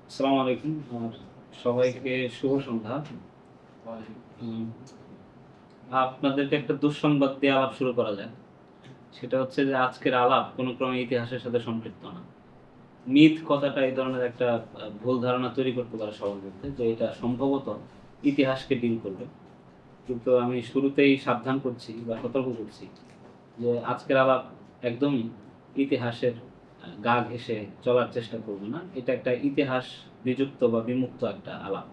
আসসালামু আলাইকুম আর সবাইকে শুভ সন্ধ্যা। উম, আপনাদেরকে একটা দুঃসংবাদ দিয়ে আলাপ শুরু করা যায়। সেটা হচ্ছে যে আজকের আলাপ কোনো ক্রমে ইতিহাসের সাথে সম্পৃক্ত না। মিথ কথাটা এই ধরনের একটা ভুল ধারণা তৈরি করতে পারে সবার মধ্যে যে এটা সম্ভবত ইতিহাসকে ডিল করবে। কিন্তু আমি শুরুতেই সাবধান করছি বা সতর্ক করছি যে আজকের আলাপ একদমই ইতিহাসের গা ঘেঁষে চলার চেষ্টা করবে না। এটা একটা ইতিহাস বিযুক্ত বা বিমুক্ত একটা আলাপ।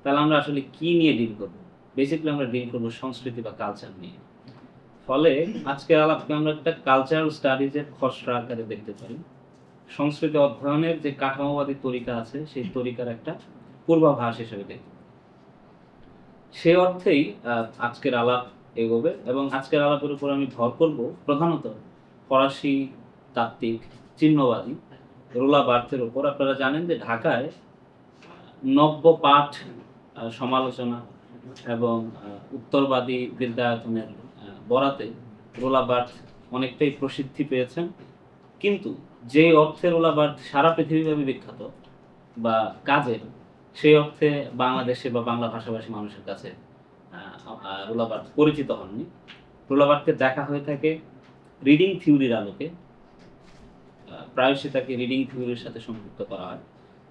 তাহলে আমরা আসলে কি নিয়ে ডিল করবো? বেসিক্যালি আমরা ডিল করবো সংস্কৃতি বা কালচার নিয়ে। ফলে আজকের আলাপকে আমরা একটা কালচারাল স্টাডিজের খসড়া আকারে দেখতে পারি। সংস্কৃতি অধ্যয়নের যে কাঠামোবাদী তরিকা আছে সেই তরিকার একটা পূর্বাভাস হিসেবে দেখি। সে অর্থেই আজকের আলাপ এগোবে এবং আজকের আলাপের উপর আমি ভর করব প্রধানত ফরাসি তাত্ত্বিক চিহ্নবাদী রোলা বার্থের উপর। আপনারা জানেন যে ঢাকায় নব্য পাঠ সমালোচনা এবং উত্তরবাদী বিদ্যায়তনের বরাতে রোলা বার্থ অনেকটাই প্রসিদ্ধি পেয়েছেন। কিন্তু যে অর্থে রোলা বার্থ সারা পৃথিবীব্যাপী বিখ্যাত বা কাজের, সেই অর্থে বাংলাদেশে বা বাংলা ভাষাভাষী মানুষের কাছে রোলা বার্থ পরিচিত হননি। রোলা বার্থকে দেখা হয়ে থাকে রিডিং থিওরির আলোকে। প্রায়শই তাকে রিডিং থিওরির সাথে সম্পৃক্ত করা হয়।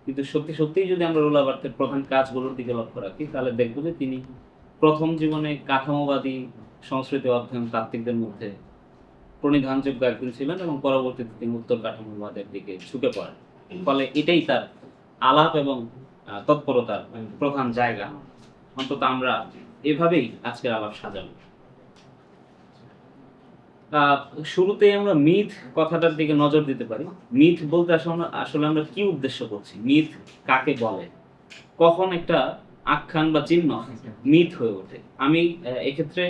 কিন্তু সত্যিই যদি আমরা রোলা বার্থের প্রধান কাজগুলোর দিকে লক্ষ্য রাখি তাহলে দেখব যে তিনি প্রথম জীবনে কাঠামোবাদী সংস্কৃতি অধ্যয়ন তাত্ত্বিকদের মধ্যে প্রণিধানযোগ্য একজন ছিলেন এবং পরবর্তীতে তিনি উত্তর কাঠামোবাদের দিকে ঝুঁকে পড়েন। ফলে এটাই তার আলাপ এবং তৎপরতার প্রধান জায়গা। অন্তত আমরা এভাবেই আজকের আলাপ সাজাবো। শুরুতে আমরা মিথ কথাটার দিকে নজর দিতে পারি। মিথ বলতে আসলে আমরা কি উদ্দেশ্য করছি? মিথ কাকে বলে? কখন একটা আখ্যান বা চিহ্ন মিথ হয়ে ওঠে? আমি এক্ষেত্রে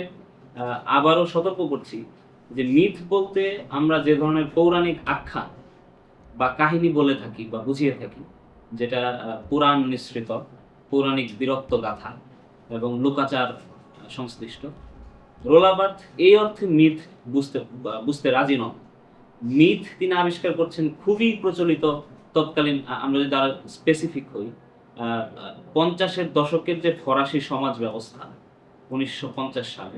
আবারও সতর্ক করছি যে মিথ বলতে আমরা যে ধরনের পৌরাণিক আখ্যান বা কাহিনী বলে থাকি বা বুঝিয়ে থাকি, যেটা পুরাণ নিঃসৃত পৌরাণিক বীরত্ব গাথা এবং লোকাচার সংশ্লিষ্ট, রোলা বার্থ এই অর্থে মিথ বুঝতে রাজি নন। মিথ তিনি আবিষ্কার করছেন খুবই প্রচলিত তৎকালীন, আমরা যদি আরো স্পেসিফিক হই, 50-এর দশকের যে ফরাসি সমাজ ব্যবস্থা, 1950 সালে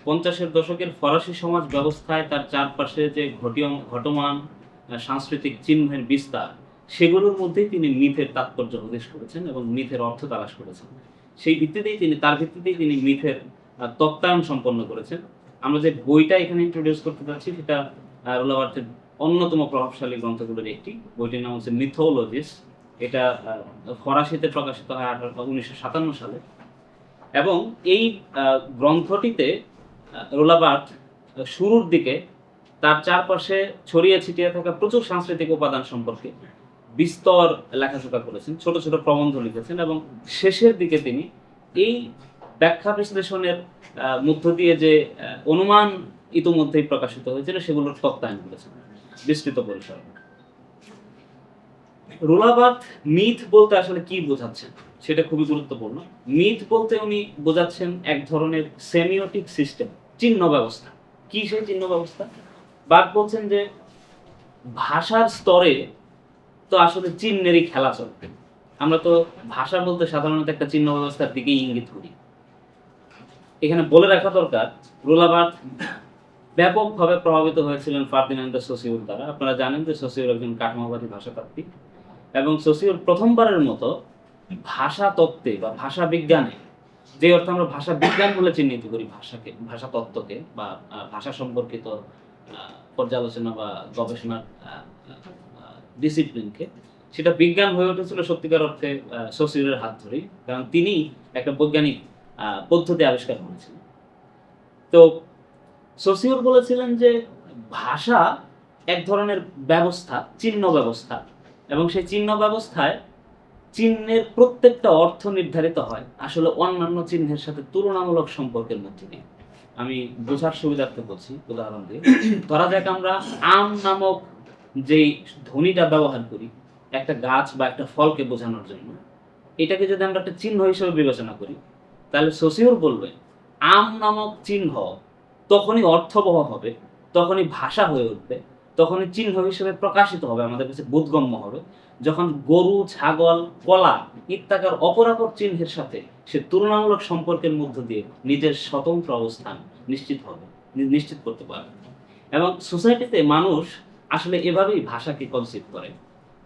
50-এর দশকের ফরাসি সমাজ ব্যবস্থায় তার চারপাশে যে ঘটমান সাংস্কৃতিক চিহ্নের বিস্তার, সেগুলোর মধ্যেই তিনি মিথের তাৎপর্য প্রকাশ করেছেন এবং মিথের অর্থ তালাশ করেছেন। তার ভিত্তিতেই তিনি মিথের তত্ত্বায়ন সম্পন্ন করেছেন। আমরা যে বইটা এখানে ইন্ট্রোডিউস করতে যাচ্ছি সেটা রোলা বার্থের অন্যতম প্রভাবশালী গ্রন্থগুলোর একটি। বইটির নাম হচ্ছে মিথোলজিস। এটা ফরাসিতে প্রকাশিত হয় 1957 সালে এবং এই গ্রন্থটিতে রোলা বার্থ শুরুর দিকে তার চারপাশে ছড়িয়ে ছিটিয়ে থাকা প্রচুর সাংস্কৃতিক উপাদান সম্পর্কে বিস্তর লেখালেখি করেছেন, ছোট ছোট প্রবন্ধ লিখেছেন এবং শেষের দিকে তিনি এই ব্যাখ্যা বিশ্লেষণের মধ্য দিয়ে যে অনুমান ইতোমধ্যেই প্রকাশিত হয়েছিল সেগুলোর তত্ত্বায়ন করেছেন বিস্তৃত পরিসরে। রোলা বার্থ মিথ বলতে আসলে কি বোঝাচ্ছেন সেটা খুবই গুরুত্বপূর্ণ। মিথ বলতে উনি বোঝাচ্ছেন এক ধরনের সেমিওটিক সিস্টেম, চিহ্ন ব্যবস্থা। কি সেই চিহ্ন ব্যবস্থা? বার্থ বলছেন যে ভাষার স্তরে তো আসলে চিহ্নেরই খেলা চলবে। আমরা তো ভাষা বলতে সাধারণত একটা চিহ্ন ব্যবস্থার দিকেই ইঙ্গিত করি। এখানে বলে রাখা দরকার, রোলা বার্থ ব্যাপকভাবে প্রভাবিত হয়েছিলেন ফার্দিনান্দ দে সসিউর দ্বারা। আপনারা জানেন যে সসিউর একজন কাঠামোবাদী ভাষাতাত্ত্বিক এবং সসিউর প্রথমবারের মতো ভাষা তত্ত্বে বা ভাষা বিজ্ঞানে, যে অর্থে আমরা ভাষা বিজ্ঞান বলে চিহ্নিত করি ভাষাকে, ভাষা তত্ত্বকে বা ভাষা সম্পর্কিত পর্যালোচনা বা গবেষণার ডিসিপ্লিনকে, সেটা বিজ্ঞান হয়ে উঠেছিল সত্যিকার অর্থে সসিউরের হাত ধরেই, কারণ তিনি একটা বৈজ্ঞানিক পদ্ধতি আবিষ্কার করেছিলেন। তো সসিউর বলেছিলেন যে ভাষা এক ধরনের ব্যবস্থা, চিহ্ন ব্যবস্থা, এবং সেই চিহ্ন ব্যবস্থায় চিহ্নের প্রত্যেকটা অর্থ নির্ধারিত হয় আসলে অন্যান্য চিহ্নের সাথে তুলনামূলক সম্পর্কের মধ্যে দিয়ে। আমি বোঝার সুবিধার্থে বলছি উদাহরণ দিয়ে। ধরা যাক আমরা আম নামক যেই ধ্বনিটা ব্যবহার করি একটা গাছ বা একটা ফলকে বোঝানোর জন্য, এটাকে যদি আমরা একটা চিহ্ন হিসেবে বিবেচনা করি, তাহলে সসিউর বলবে আম নামক চিহ্ন তখনই অর্থবহ হবে, তখনই ভাষা হয়ে উঠবে, তখনই চিহ্ন হিসেবে প্রকাশিত হবে, আমাদের কাছে বোধগম্য হবে, যখন গরু, ছাগল, কলা ইত্যাকার অপরাপর চিহ্নের সাথে সে তুলনামূলক সম্পর্কের মধ্য দিয়ে নিজের স্বতন্ত্র অবস্থান নিশ্চিত করতে পারবে। এবং সোসাইটিতে মানুষ আসলে এভাবেই ভাষাকে কনসিভ করে।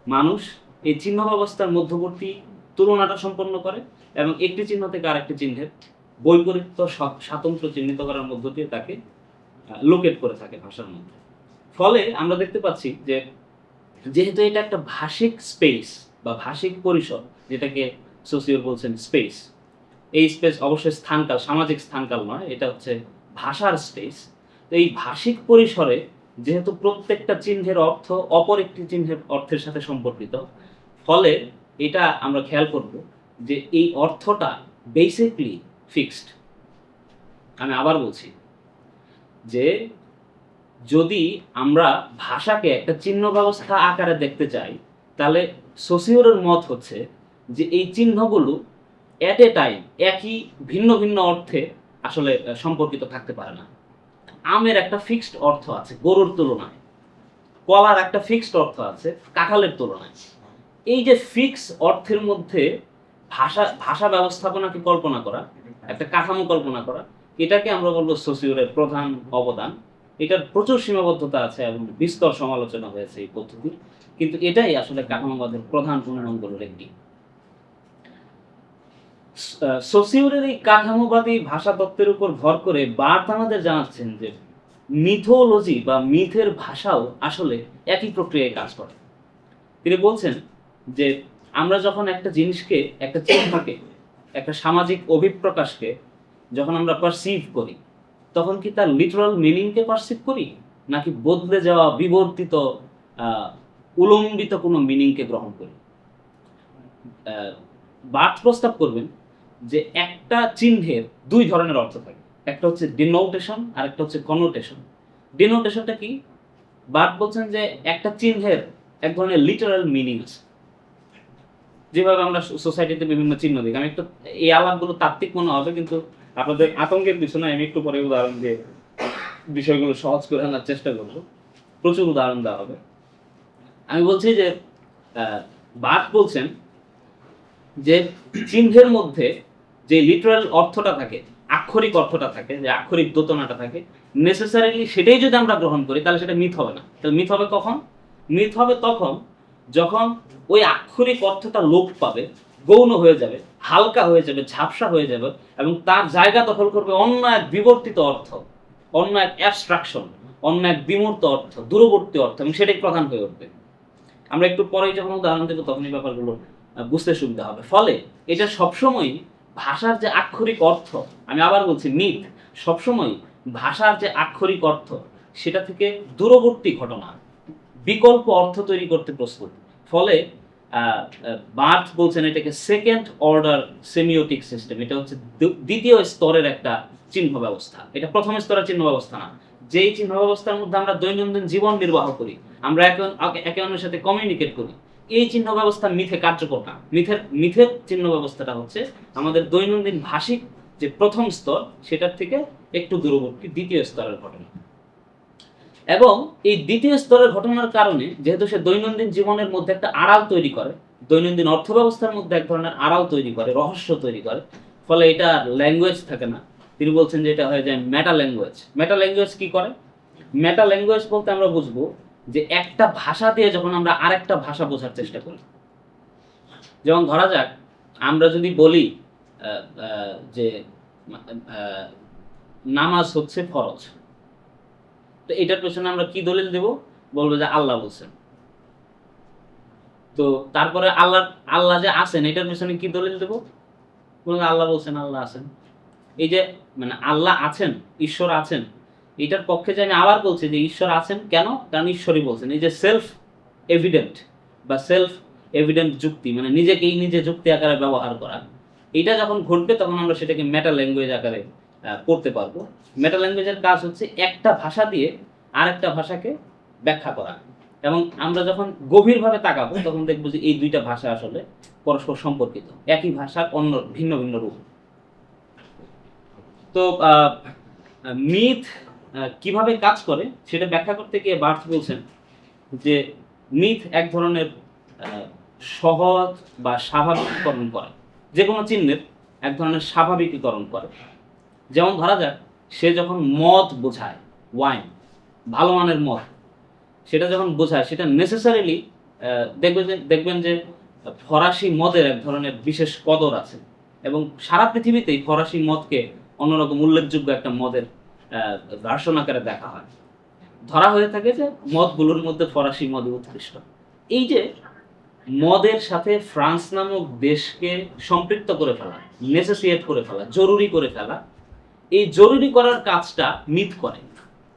মানুষ এই চিহ্ন ব্যবস্থার মধ্যবর্তী তুলনাটা সম্পন্ন করে এবং একটি চিহ্ন থেকে আরেকটি চিহ্নের বৈপরীত্য স্বাতন্ত্র্য চিহ্নিত করার মধ্য দিয়ে তাকে লোকেট করে থাকে ভাষার মধ্যে। ফলে আমরা দেখতে পাচ্ছি যে যেহেতু এটা একটা ভাষিক স্পেস বা ভাষিক পরিসর, যেটাকে সোসিওর বলছেন স্পেস, এই স্পেস অবশ্যই স্থানকাল, সামাজিক স্থানকাল নয়, এটা হচ্ছে ভাষার স্পেস। তো এই ভাষিক পরিসরে যেহেতু প্রত্যেকটা চিহ্নের অর্থ অপর একটি চিহ্নের অর্থের সাথে সম্পর্কিত, ফলে এটা আমরা খেয়াল করব যে এই অর্থটা বেসিকলি ফিক্সড। আমি আবার বলছি যে যদি আমরা ভাষাকে একটা চিহ্ন ব্যবস্থা আকারে দেখতে চাই, তাহলে সোসিওরের মত হচ্ছে যে এই চিহ্নগুলো এট এ টাইম একই ভিন্ন ভিন্ন অর্থে আসলে সম্পর্কিত থাকতে পারে না। আমের একটা ফিক্সড অর্থ আছে গরুর তুলনায়, কলার একটা ফিক্সড অর্থ আছে কাঁঠালের তুলনায়। এই যে ফিক্স অর্থের মধ্যে ভাষা ব্যবস্থাপনাকে কল্পনা করা, একটা কাঠামো কল্পনা করা, এটাকে আমরা বলবো সোসিওরের প্রধান অবদান। এটার প্রচুর সীমাবদ্ধতা আছে এবং বিস্তর সমালোচনা হয়েছে এই পদ্ধতির, কিন্তু এটাই আসলে কাঠামোবাদের প্রধান গুণাঙ্গগুলোর একটি। সোসিওরের এই কাঠামোবাদী ভাষা তত্ত্বের উপর ভর করে বার্থ আমাদের জানাচ্ছেন যে মিথোলজি বা মিথের ভাষাও আসলে একই প্রক্রিয়ায় কাজ করে। তিনি বলছেন যে আমরা যখন একটা জিনিসকে, একটা চিন্তাকে, একটা সামাজিক অভিপ্রকাশকে যখন আমরা পারসিভ করি, তখন কি তার লিটারাল মিনিংকে পারসিভ করি, নাকি বদলে যাওয়া বিবর্তিত উলম্বিত কোনো মিনিংকে গ্রহণ করি? বার্থ প্রস্তাব করবেন যে একটা চিহ্নের দুই ধরনের অর্থ থাকে, একটা হচ্ছে ডিনোটেশন আর একটা হচ্ছে কনোটেশন। ডিনোটেশনটা কি? বার্থ বলছেন যে একটা চিহ্নের এক ধরনের লিটারাল মিনিং আছে, যেভাবে আমরা সোসাইটিতে বিভিন্ন চিহ্ন দেখি। আমি একটু এই আলাপগুলো তাত্ত্বিক মনে হবে, কিন্তু আপনাদের আতঙ্কের কিছু নয়, আমি একটু পরে উদাহরণ দিয়ে বিষয়গুলো সহজ করে আনার চেষ্টা করবো। প্রচুর উদাহরণ দেওয়া হবে। আমি বলছি যে বার্থ বলছেন যে চিহ্নের মধ্যে যে লিটারাল অর্থটা থাকে, আক্ষরিক অর্থটা থাকে, যে আক্ষরিক দোতনাটা থাকে, নেসেসারিলি সেটাই যদি আমরা গ্রহণ করি তাহলে সেটা মিথ হবে না। তাহলে মিথ হবে কখন? মিথ হবে তখন যখন ওই আক্ষরিক অর্থটা লোপ পাবে, গৌণ হয়ে যাবে, হালকা হয়ে যাবে, ঝাপসা হয়ে যাবে, এবং তার জায়গা দখল করবে অন্য এক বিবর্তিত অর্থ, অন্য এক অ্যাবস্ট্রাকশন, অন্য এক বিমূর্ত অর্থ, দূরবর্তী অর্থ, এবং সেটাই প্রধান হয়ে উঠবে। আমরা একটু পরেই যখন উদাহরণ দেবো তখন এই ব্যাপারগুলো বুঝতে সুবিধা হবে। ফলে এটা সবসময় ভাষার যে আক্ষরিক অর্থ, আমি আবার বলছি মিথ সবসময় ভাষার যে আক্ষরিক অর্থ সেটা থেকে দূরবর্তী ঘটনা, বিকল্প অর্থ তৈরি করতে প্রস্তুত। ফলে বার্থ বলছেন এটাকে সেকেন্ড অর্ডার সেমিওটিক সিস্টেম। এটা হচ্ছে দ্বিতীয় স্তরের একটা চিহ্ন ব্যবস্থা, এটা প্রথম স্তরের চিহ্ন ব্যবস্থা না। যেই চিহ্ন ব্যবস্থার মধ্যে আমরা দৈনন্দিন জীবন নির্বাহ করি, আমরা একে অন্যের সাথে কমিউনিকেট করি, এই চিহ্ন ব্যবস্থা মিথে কার্যকর না। মিথের চিহ্ন ব্যবস্থাটা হচ্ছে আমাদের দৈনন্দিন ভাষিক যে প্রথম স্তর সেটার থেকে একটু দূরবর্তী দ্বিতীয় স্তরের ঘটনা। এবং এই দ্বিতীয় স্তরের ঘটনার কারণে যেহেতু সে দৈনন্দিন জীবনের মধ্যে একটা আড়াল তৈরি করে, দৈনন্দিন অর্থ ব্যবস্থার মধ্যে এক ধরনের আড়াল তৈরি করে, রহস্য তৈরি করে, ফলে এটা ল্যাঙ্গুয়েজ থাকে না। তিনি বলছেন যে এটা হয়ে যায় মেটা ল্যাঙ্গুয়েজ। মেটা ল্যাঙ্গুয়েজ কি করে? মেটা ল্যাঙ্গুয়েজ বলতে আমরা বুঝবো যে একটা ভাষা দিয়ে যখন আমরা আরেকটা ভাষা বোঝার চেষ্টা করি, যেমন ধরা যাক আমরা যদি বলি যে নামাজ হচ্ছে ফরজ, তো এটার পেছনে আমরা কি দলিল দেব? বলবো যে আল্লাহ বলছেন। তো তারপরে আল্লাহ যে আছেন এটার পেছনে কি দলিল দেব? বলবো আল্লাহ বলছেন, আল্লাহ আছেন। এই যে মানে আল্লাহ আছেন, ঈশ্বর আছেন, এটার পক্ষে যে আমি আবার বলছি যে ঈশ্বর আছেন কেন? কারণ ঈশ্বরই বলছেন। এই যে সেলফ এভিডেন্ট বা সেলফ এভিডেন্ট যুক্তি, মানে নিজেকেই নিজে যুক্তি আকারে ব্যবহার করা, এটা যখন ঘটবে তখন আমরা সেটাকে মেটা ল্যাঙ্গুয়েজ আকারে পড়তে পারবো। মেটা ল্যাঙ্গুয়েজের কাজ হচ্ছে একটা ভাষা দিয়ে আরেকটা ভাষাকে ব্যাখ্যা করা, এবং আমরা যখন গভীরভাবে তাকাবো তখন দেখবো যে এই দুইটা ভাষা আসলে পরস্পর সম্পর্কিত, একই ভাষার অন্য ভিন্ন ভিন্ন রূপ। তো মিথ কিভাবে কাজ করে সেটা ব্যাখ্যা করতে গিয়ে বার্থ বলছেন যে মিথ এক ধরনের সহজ বা স্বাভাবিকীকরণ করে, যে কোনো চিহ্নের এক ধরনের স্বাভাবিকীকরণ করে। যেমন ধরা যাক, সে যখন মদ বোঝায়, ওয়াইন, ভালো মানের মদ, সেটা যখন বোঝায়, সেটা নেসেসারিলি দেখবেন যে ফরাসি মদের এক ধরনের বিশেষ কদর আছে, এবং সারা পৃথিবীতেই ফরাসি মদকে অন্যরকম উল্লেখযোগ্য একটা মদের ভার্সন আকারে দেখা হয়। ধরা হয়ে থাকে যে মদগুলোর মধ্যে ফরাসি মদ উৎকৃষ্ট। এই যে মদের সাথে ফ্রান্স নামক দেশকে সম্পৃক্ত করে ফেলা, নেসেসিয়েট করে ফেলা, জরুরি করে ফেলা, এই জরুরি করার কাজটা মিথ করে,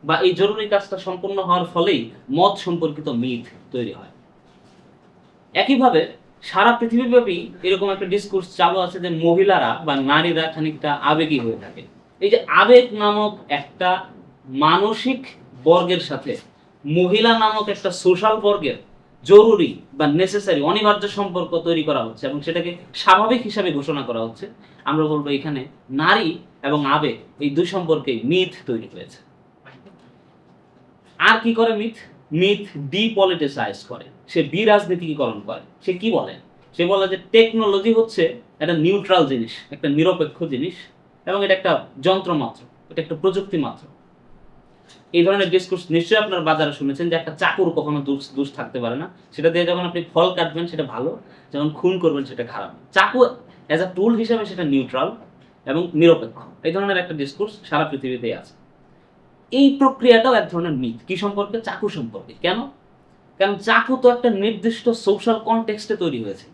বা এই জরুরি কাজটা সম্পূর্ণ হওয়ার ফলেই মদ সম্পর্কিত মিথ তৈরি হয়। একইভাবে সারা পৃথিবীব্যাপী এরকম একটা ডিসকোর্স চালু আছে যে মহিলারা বা নারীরা খানিকটা আবেগী হয়ে থাকে। এই যে আবেগ নামক একটা মানসিক বর্গের সাথে মহিলা নামক একটা সোশ্যাল বর্গের জরুরি বা নেসেসারি, অনিবার্য সম্পর্ক তৈরি করা হচ্ছে, এবং সেটাকে স্বাভাবিক হিসাবে ঘোষণা করা হচ্ছে। আমরা বলবো এখানে নারী এবং আবেগ, এই দুই সম্পর্কেই মিথ তৈরি হয়েছে। আর কি করে মিথ? মিথ ডিপলিটিসাইজ করে, সে বিরাজনীতিকরণ করে। সে কি বলে? সে বলে যে টেকনোলজি হচ্ছে একটা নিউট্রাল জিনিস, একটা নিরপেক্ষ জিনিস, এবং এটা একটা যন্ত্র মাত্র, এটা একটা প্রযুক্তি মাত্র। এই ধরনের ডিসকোর্স নিশ্চয়ই আপনার বাজারে শুনেছেন, যে একটা চাকুর কখনো দোষ থাকতে পারে না, সেটা দিয়ে যখন আপনি ফল কাটবেন সেটা ভালো, যখন খুন করবেন সেটা খারাপ। চাকু অ্যাজ আ টুল হিসাবে সেটা নিউট্রাল এবং নিরপেক্ষ। এই ধরনের একটা ডিসকোর্স সারা পৃথিবীতেই আছে। এই প্রক্রিয়াটাও এক ধরনের মিথ। কি সম্পর্কে? চাকু সম্পর্কে। কেন? কারণ চাকু তো একটা নির্দিষ্ট সোশ্যাল কনটেক্সটে তৈরি হয়েছে।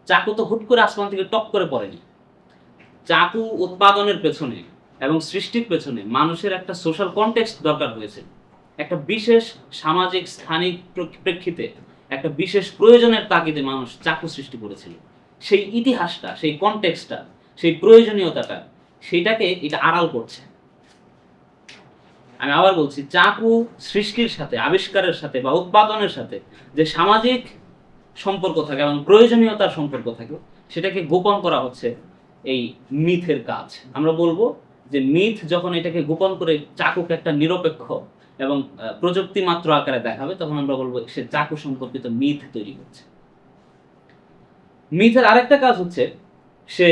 চাকু তো হুট করে আসমান থেকে টপ করে পড়েনি। চাকু উৎপাদনের পেছনে এবং সৃষ্টির পেছনে মানুষের একটা সোশ্যাল কনটেক্সট দরকার হয়েছে। একটা বিশেষ সামাজিক স্থানিক প্রেক্ষিতে একটা বিশেষ প্রয়োজনের তাগিদে মানুষ চাকু সৃষ্টি করেছিল। সেই ইতিহাসটা, সেই কনটেক্সটটা, সেই প্রয়োজনীয়তাটা, সেইটাকে এটা আড়াল করছে। আমি আবার বলছি, চাকু সৃষ্টির সাথে, আবিষ্কারের সাথে বা উৎপাদনের সাথে যে সামাজিক সম্পর্ক থাকে এবং প্রয়োজনীয়তার সম্পর্ক থাকে, সেটাকে গোপন করা হচ্ছে এই মিথের কাজ। আমরা বলবো যে মিথ যখন এটাকে গোপন করে চাকুকে একটা নিরপেক্ষ এবং প্রযুক্তি মাত্র আকারে দেখাবে, তখন আমরা বলবো সে চাকু সম্পর্কিত মিথ তৈরি করছে। মিথের আরেকটা কাজ হচ্ছে সে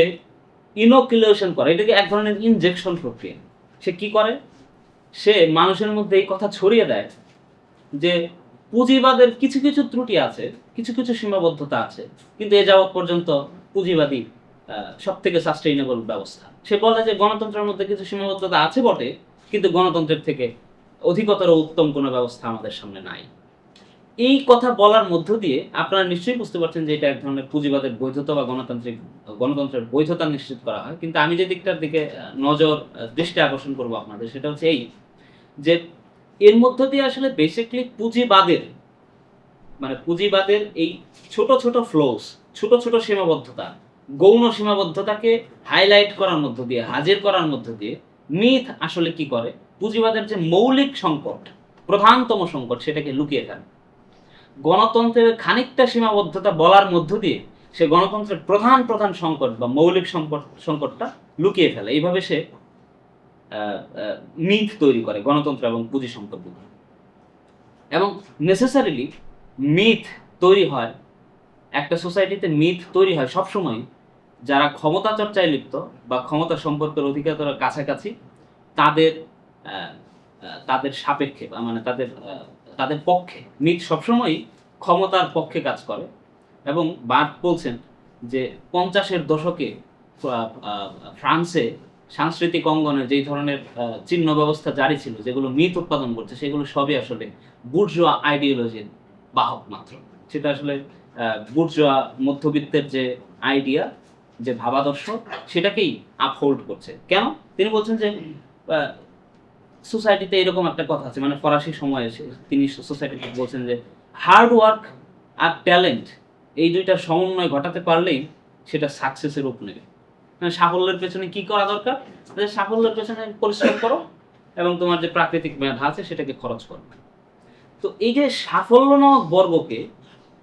ইনোকুলেশন করে, এটাকে এক ধরনের ইনজেকশন প্রক্রিয়া। সে কি করে? সে মানুষের মধ্যে এই কথা ছড়িয়ে দেয় যে পুঁজিবাদের কিছু কিছু ত্রুটি আছে, কিছু কিছু সীমাবদ্ধতা আছে, কিন্তু এ যাবৎ পর্যন্ত পুঁজিবাদী সব থেকে সাস্টেইনেবল ব্যবস্থা। সে বলে যে গণতন্ত্রের মধ্যে কিছু সীমাবদ্ধতা আছে বটে, কিন্তু গণতন্ত্রের থেকে অধিকতর উত্তম কোনো ব্যবস্থা আমাদের সামনে নাই। এই কথা বলার মধ্য দিয়ে আপনারা নিশ্চয়ই বুঝতে পারছেন যে এটা এক ধরনের পুঁজিবাদের বৈধতা বা গণতন্ত্রের বৈধতা নিশ্চিত করা হয়। কিন্তু আমি যে দিকটার দিকে দৃষ্টি আকর্ষণ করবো আপনাদের, সেটা হচ্ছে এই যে এর মধ্য দিয়ে আসলে বেসিক্যালি পুঁজিবাদের এই ছোট ছোট ফ্লোস, ছোট ছোট সীমাবদ্ধতা, গৌণ সীমাবদ্ধতাকে হাইলাইট করার মধ্য দিয়ে, হাজির করার মধ্য দিয়ে মিথ আসলে কি করে? পুঁজিবাদের যে মৌলিক সংকট, প্রধানতম সংকট, সেটাকে লুকিয়ে ফেলে। গণতন্ত্রের খানিকটা সীমাবদ্ধতা বলার মধ্য দিয়ে সে গণতন্ত্রের প্রধান সংকট বা মৌলিক সংকটটা লুকিয়ে ফেলে। এইভাবে সে মিথ তৈরি করে গণতন্ত্র এবং পুঁজি সম্পর্কিত। এবং নেসেসারিলি মিথ তৈরি হয়, একটা সোসাইটিতে মিথ তৈরি হয় সবসময় যারা ক্ষমতা চর্চায় লিপ্ত বা ক্ষমতা সম্পর্কের অধিকারের কাছাকাছি, তাদের তাদের সাপেক্ষে বা মানে তাদের পক্ষে মিথ সবসময় ক্ষমতার পক্ষে কাজ করে। এবং বার্থ বলছেন যে 50-এর দশকে ফ্রান্সে সাংস্কৃতিক অঙ্গনে যেই ধরনের চিহ্ন ব্যবস্থা জারি ছিল, যেগুলো মিথ উৎপাদন করছে, সেগুলো সবই আসলে বুর্জোয়া আইডিওলজির বাহক মাত্র। সেটা আসলে বুর্জোয়া মধ্যবিত্তের যে আইডিয়া, যে ভাবাদর্শ, সেটাকেই আপহোল্ড করছে। কেন? তিনি বলছেন যে সোসাইটিতে এরকম একটা কথা আছে, মানে ফরাসি সময়ে তিনি সোসাইটিতে বলছেন যে হার্ড ওয়ার্ক আর ট্যালেন্ট, এই দুইটার সমন্বয় ঘটাতে পারলেই সেটা সাকসেসের রূপ নেবে। মানে সাফল্যের পেছনে কি করা দরকার? সাফল্যের পেছনে পরিশ্রম করো এবং তোমার যে প্রাকৃতিক মেধা আছে সেটাকে খরচ করো। তো এই যে সাফল্য নামক বর্গকে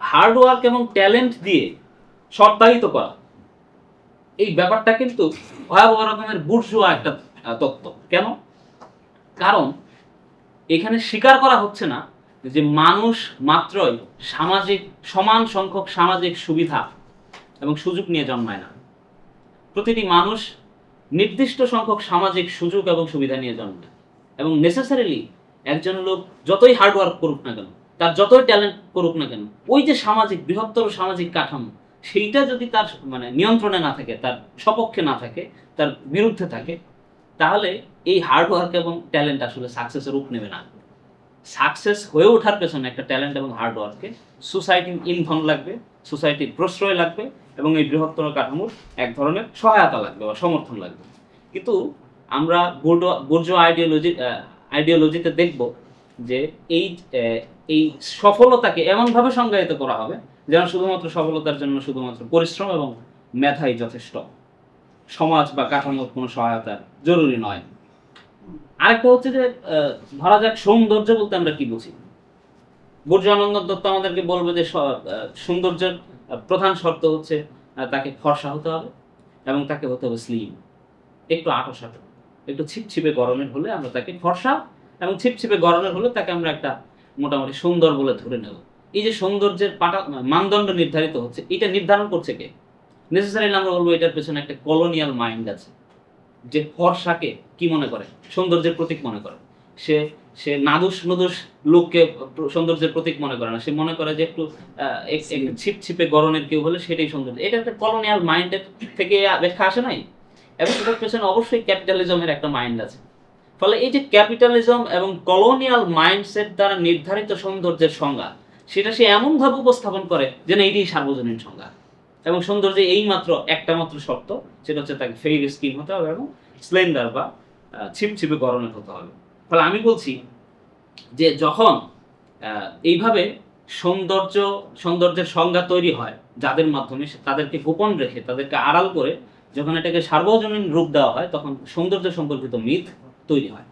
হার্ড ওয়ার্ক এবং ট্যালেন্ট দিয়ে শর্তায়িত করা, এই ব্যাপারটা কিন্তু ভয়াবহ রকমের বুর্জোয়া একটা তত্ত্ব। কেন? কারণ এখানে স্বীকার করা হচ্ছে না যে মানুষ মাত্রই সামাজিক সমান সংখ্যক সামাজিক সুবিধা এবং সুযোগ নিয়ে জন্মায় না। প্রতিটি মানুষ নির্দিষ্ট সংখ্যক সামাজিক সুযোগ এবং সুবিধা নিয়ে জন্মায়, এবং নেসেসারিলি একজন লোক যতই হার্ডওয়ার্ক করুক না কেন, তার যতই ট্যালেন্ট করুক না কেন, ওই যে সামাজিক বৃহত্তর সামাজিক কাঠামো, সেইটা যদি তার মানে নিয়ন্ত্রণে না থাকে, তার সপক্ষে না থাকে, তার বিরুদ্ধে থাকে, তাহলে এই হার্ডওয়ার্ক এবং ট্যালেন্ট আসলে সাকসেসের রূপ নেবে না। সাকসেস হয়ে ওঠার পেছনে একটা ট্যালেন্ট এবং হার্ডওয়ার্কে সোসাইটির ইন্ধন লাগবে, সোসাইটির প্রশ্রয় লাগবে, এবং এই বৃহত্তর কাঠামোর এক ধরনের সহায়তা লাগবে বা সমর্থন লাগবে। কিন্তু আমরা বুর্জোয়া আইডিওলজিতে দেখব যে এই সফলতাকে এমনভাবে সংজ্ঞায়িত করা হবে যেন শুধুমাত্র সফলতার জন্য শুধুমাত্র পরিশ্রম এবং মেধাই যথেষ্ট, সমাজ বা কাঠামোর কোনো সহায়তা জরুরি নয়। আরেকটা হচ্ছে যে ধরা যাক সৌন্দর্য বলতে আমরা কি বুঝি। বুর্জোয়া দত্ত আমাদেরকে বলবে যে সৌন্দর্যের প্রধান শর্ত হচ্ছে তাকে ফর্সা হতে হবে এবং তাকে হতে হবে স্লিম, একটু আঁটো, একটু ছিপছিপে গরমের হলে আমরা তাকে ফর্সা, এবং ছিপছিপে গরমের হলে তাকে আমরা একটা মোটামুটি সুন্দর বলে ধরে নেব। এই যে সৌন্দর্যের মানদণ্ড নির্ধারিত হচ্ছে, এটা নির্ধারণ করছে কে? নেসেসারিলি আমরা বলবো এটার পেছনে একটা কলোনিয়াল মাইন্ড আছে, যে ফর্সাকে কি মনে করে? সৌন্দর্যের প্রতীক মনে করে। সে সে নাদুস নদুস লোককে সৌন্দর্যের প্রতীক মনে করে না, সে মনে করে যে একটু ছিপছিপে গরনের কেউ হলে সেটাই সৌন্দর্য। এটা একটা কলোনিয়াল মাইন্ডের থেকে ব্যাখ্যা আসে নাই, এবং এটার পেছনে অবশ্যই ক্যাপিটালিজমের একটা মাইন্ড আছে। ফলে এই যে ক্যাপিটালিজম এবং কলোনিয়াল মাইন্ডসেট দ্বারা নির্ধারিত সৌন্দর্যের সংজ্ঞা, সেটা সে এমনভাবে উপস্থাপন করে যেন এইটাই সার্বজনীন সংজ্ঞা, এবং সৌন্দর্যে এই মাত্র একটা মাত্র শর্ত, সেটা হচ্ছে তাকে ফেয়ার স্কিন হতে হবে এবং স্লেন্ডার বা ছিপছিপে গরনের হতে হবে। ফলে আমি বলছি যে যখন এইভাবে সৌন্দর্যের সংজ্ঞা তৈরি হয়, যাদের মাধ্যমে তাদেরকে গোপন রেখে, তাদেরকে আড়াল করে যখন এটাকে সার্বজনীন রূপ দেওয়া হয়, তখন সৌন্দর্য সম্পর্কিত মিথ তৈরি হয়।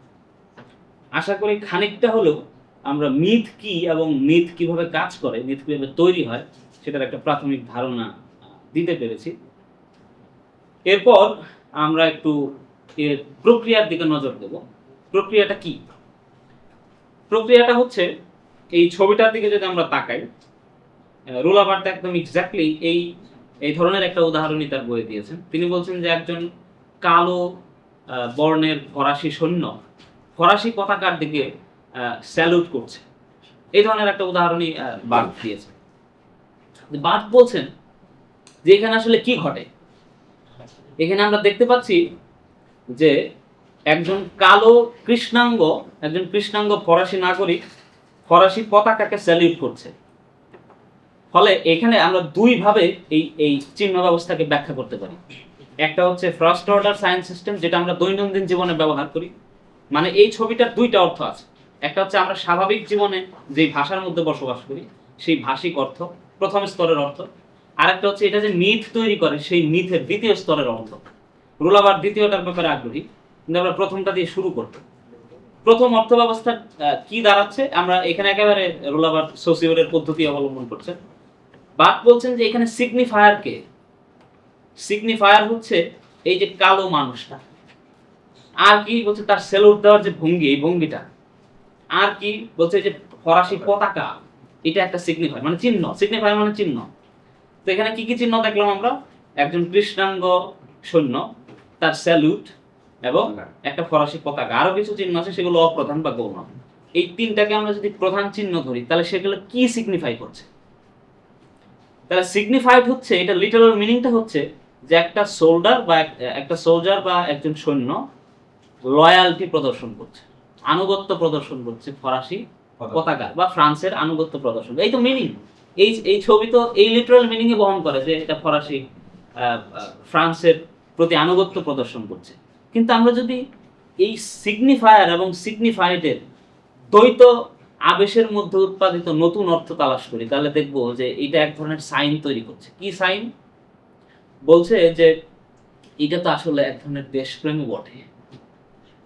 আশা করি খানিকটা হলেও আমরা মিথ কি এবং মিথ কিভাবে কাজ করে, মিথ কিভাবে তৈরি হয়, সেটার একটা প্রাথমিক ধারণা দিতে পেরেছি। এরপর আমরা একটু এর প্রক্রিয়ার দিকে নজর দেব। প্রক্রিয়াটা কি? প্রক্রিয়াটা হচ্ছে, এই ছবিটার দিকে যদি আমরা তাকাই, রোলা বার্থ একদম এক্স্যাক্টলি এই ধরনের একটা উদাহরণই তার বইয়ে দিয়েছেন। তিনি বলছেন যে একজন কালো বর্ণের ফরাসি সৈন্য ফরাসি পতাকার দিকে স্যালুট করছে, এই ধরনের একটা উদাহরণই বার্থ দিয়েছেন। বার্থ বলছেন যে এখানে আসলে কি ঘটে। এখানে আমরা দেখতে পাচ্ছি যে একজন কৃষ্ণাঙ্গ ফরাসি নাগরিক ফরাসি পতাকাকে স্যালুট করছে। ফলে এখানে আমরা দুই ভাবে এই চিহ্ন ব্যবস্থাকে ব্যাখ্যা করতে পারি। একটা হচ্ছে ফার্স্ট অর্ডার সায়েন্স সিস্টেম, যেটা আমরা দৈনন্দিন জীবনে ব্যবহার করি। মানে এই ছবিটার দুইটা অর্থ আছে। একটা হচ্ছে আমরা স্বাভাবিক জীবনে যে ভাষার মধ্যে বসবাস করি, সেই ভাষিক অর্থ, প্রথম স্তরের অর্থ। আর একটা হচ্ছে এটা যে মিথ তৈরি করে, সেই মিথের দ্বিতীয় স্তরের অর্থ। রোলাবার দ্বিতীয়টার ব্যাপারে আগ্রহী, কিন্তু আমরা প্রথমটা দিয়ে শুরু করব। প্রথম অর্থ ব্যবস্থা কি দাঁড়াচ্ছে, আমরা এখানে একেবারে রোলাবার সোসিওরের পদ্ধতি অবলম্বন করছেন। বাদ বলছেন যে এখানে সিগনিফায়ার কে? সিগনিফায়ার হচ্ছে এই যে কালো মানুষটা। আর কি বলছে? তার স্যালুট দেওয়ার যে ভঙ্গি, এই ভঙ্গিটা। আর কি বলছে? যে ফরাসি পতাকা, এটা একটা সিগনিফায়ার, মানে চিহ্ন। সিগনিফায়ার মানে চিহ্ন। তো এখানে কি কি চিহ্ন দেখলাম আমরা? একজন কৃষ্ণাঙ্গ সৈন্য, তার স্যালুট, এবং একটা ফরাসি পতাকা। আরো কিছু চিহ্ন আছে, সেগুলো অপ্রধান বা গৌণ। এই তিনটাকে আমরা যদি প্রধান চিহ্ন ধরি, তাহলে সেগুলো কি সিগনিফাই করছে? তাহলে সিগনিফাইড হচ্ছে, এটা লিটারাল মিনিংটা হচ্ছে যে একটা সোলজার বা একজন সৈন্য লয়ালটি প্রদর্শন করছে, আনুগত্য প্রদর্শন করছে ফরাসি পতাকা বা ফ্রান্সের আনুগত্য প্রদর্শন। এই তো মিনিং। এই ছবি তো এই লিটারাল মিনিংই বহন করে যে এটা ফরাসি ফ্রান্সের প্রতি আনুগত্য প্রদর্শন করছে। কিন্তু আমরা যদি এই সিগনিফায়ার এবং সিগনিফাইডের দ্বৈত আবেশের মধ্যে উৎপাদিত নতুন অর্থ তালাশ করি, তাহলে দেখবো যে এটা এক ধরনের সাইন তৈরি করছে। কি সাইন? বলছে যে এটা তো আসলে এক ধরনের দেশপ্রেমী বটে।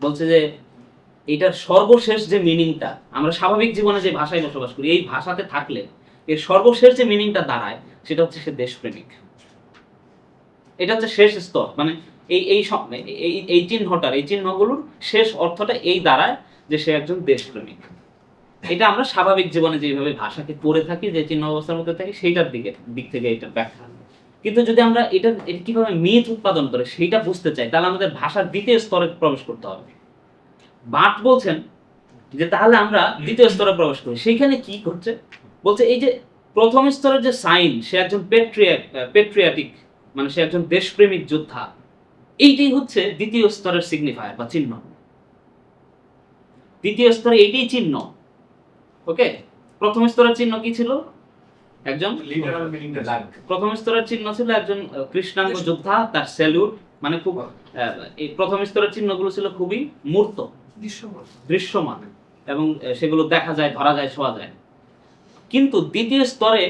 বলছে যে এটার সর্বশেষ যে মিনিংটা, আমরা স্বাভাবিক জীবনে যে ভাষায় বসবাস করি, এই ভাষাতে থাকলে এর সর্বশেষ যে মিনিংটা দাঁড়ায়, সেটা হচ্ছে সে দেশপ্রেমিক। এটা হচ্ছে শেষ স্তর। মানে এই চিহ্নগুলোর শেষ অর্থটা এই দাঁড়ায় যে সে একজন দেশপ্রেমিক। এটা আমরা স্বাভাবিক জীবনে যেভাবে ভাষাকে পড়ে থাকি, যে চিহ্ন অবস্থার মধ্যে থাকি, সেইটার দিক থেকে এটা ব্যাখ্যা। কিন্তু যদি আমরা এটা কিভাবে মিথ উৎপাদন করে সেইটা বুঝতে চাই, তাহলে আমাদের ভাষার দ্বিতীয় স্তরে প্রবেশ করতে হবে। বাট বলছেন যে তাহলে আমরা দ্বিতীয় স্তরে প্রবেশ করি, সেইখানে কি করছে বলছে, এই যে প্রথম স্তরের যে সাইন, সে একজন পেট্রিয়াটিক, মানে সে একজন দেশপ্রেমিক যোদ্ধা, এইটাই হচ্ছে দ্বিতীয় স্তরের সিগনিফায়ার বা চিহ্ন। দ্বিতীয় স্তরে এইটাই চিহ্ন। ওকে, প্রথম স্তরের চিহ্ন কি ছিল? একজন প্রথম স্তরের চিহ্ন ছিল একজন কৃষ্ণাঙ্গ যোদ্ধা, তার স্যালুট, মানে খুব এই প্রথম স্তরের চিহ্নগুলো ছিল খুবই মূর্ত, দৃশ্যমান, এবং সেগুলো দেখা যায়, ধরা যায়, ছোঁয়া যায়। কিন্তু দ্বিতীয় স্তরে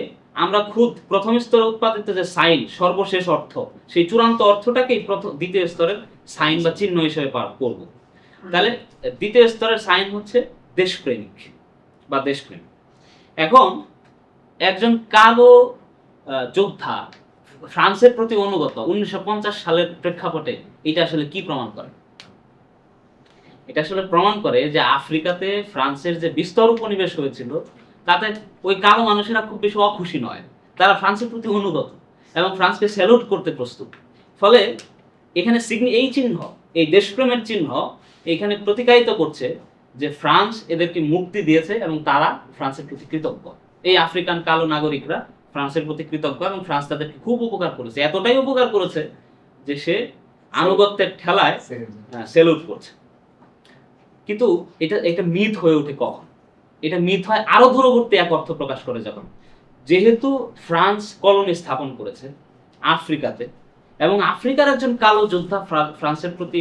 আমরা খুদ প্রথম স্তরে উৎপাদিত যে সাইন, সর্বশেষ অর্থ, সেই চূড়ান্ত অর্থটাকেই দ্বিতীয় স্তরের সাইন বা চিহ্ন হিসেবে করব। তাহলে দ্বিতীয় স্তরের সাইন হচ্ছে দেশপ্রেমিক বা দেশপ্রেম। এখন একজন কালো যোদ্ধা ফ্রান্সের প্রতি অনুগত 1950 সালের প্রেক্ষাপটে এটা আসলে কি প্রমাণ করে? এটা আসলে প্রমাণ করে যে আফ্রিকাতে ফ্রান্সের যে বিস্তর উপনিবেশ হয়েছিল, তাতে ওই কালো মানুষেরা খুব বেশি অখুশি নয়, তারা ফ্রান্সের প্রতি অনুগত এবং ফ্রান্সকে স্যালুট করতে প্রস্তুত। ফলে এখানে এই চিহ্ন, এই দেশপ্রেমের চিহ্ন এখানে প্রতিকায়িত করছে যে ফ্রান্স এদেরকে মুক্তি দিয়েছে এবং তারা ফ্রান্সের প্রতি কৃতজ্ঞ। এই আফ্রিকান কালো নাগরিকরা ফ্রান্সের প্রতি কৃতজ্ঞ এবং ফ্রান্স তাদেরকে খুব উপকার করেছে, এতটাই উপকার করেছে যে সে আনুগত্যের ঠেলায় স্যালুট করছে। কিন্তু এটা মিথ হয়ে ওঠে কখন? এটা মিথ হয় আরো দূরবর্তী এক অর্থ প্রকাশ করে যখন, যেহেতু ফ্রান্স কলোনি স্থাপন করেছে আফ্রিকাতে, এবং আফ্রিকার একজন কালো যোদ্ধা ফ্রান্সের প্রতি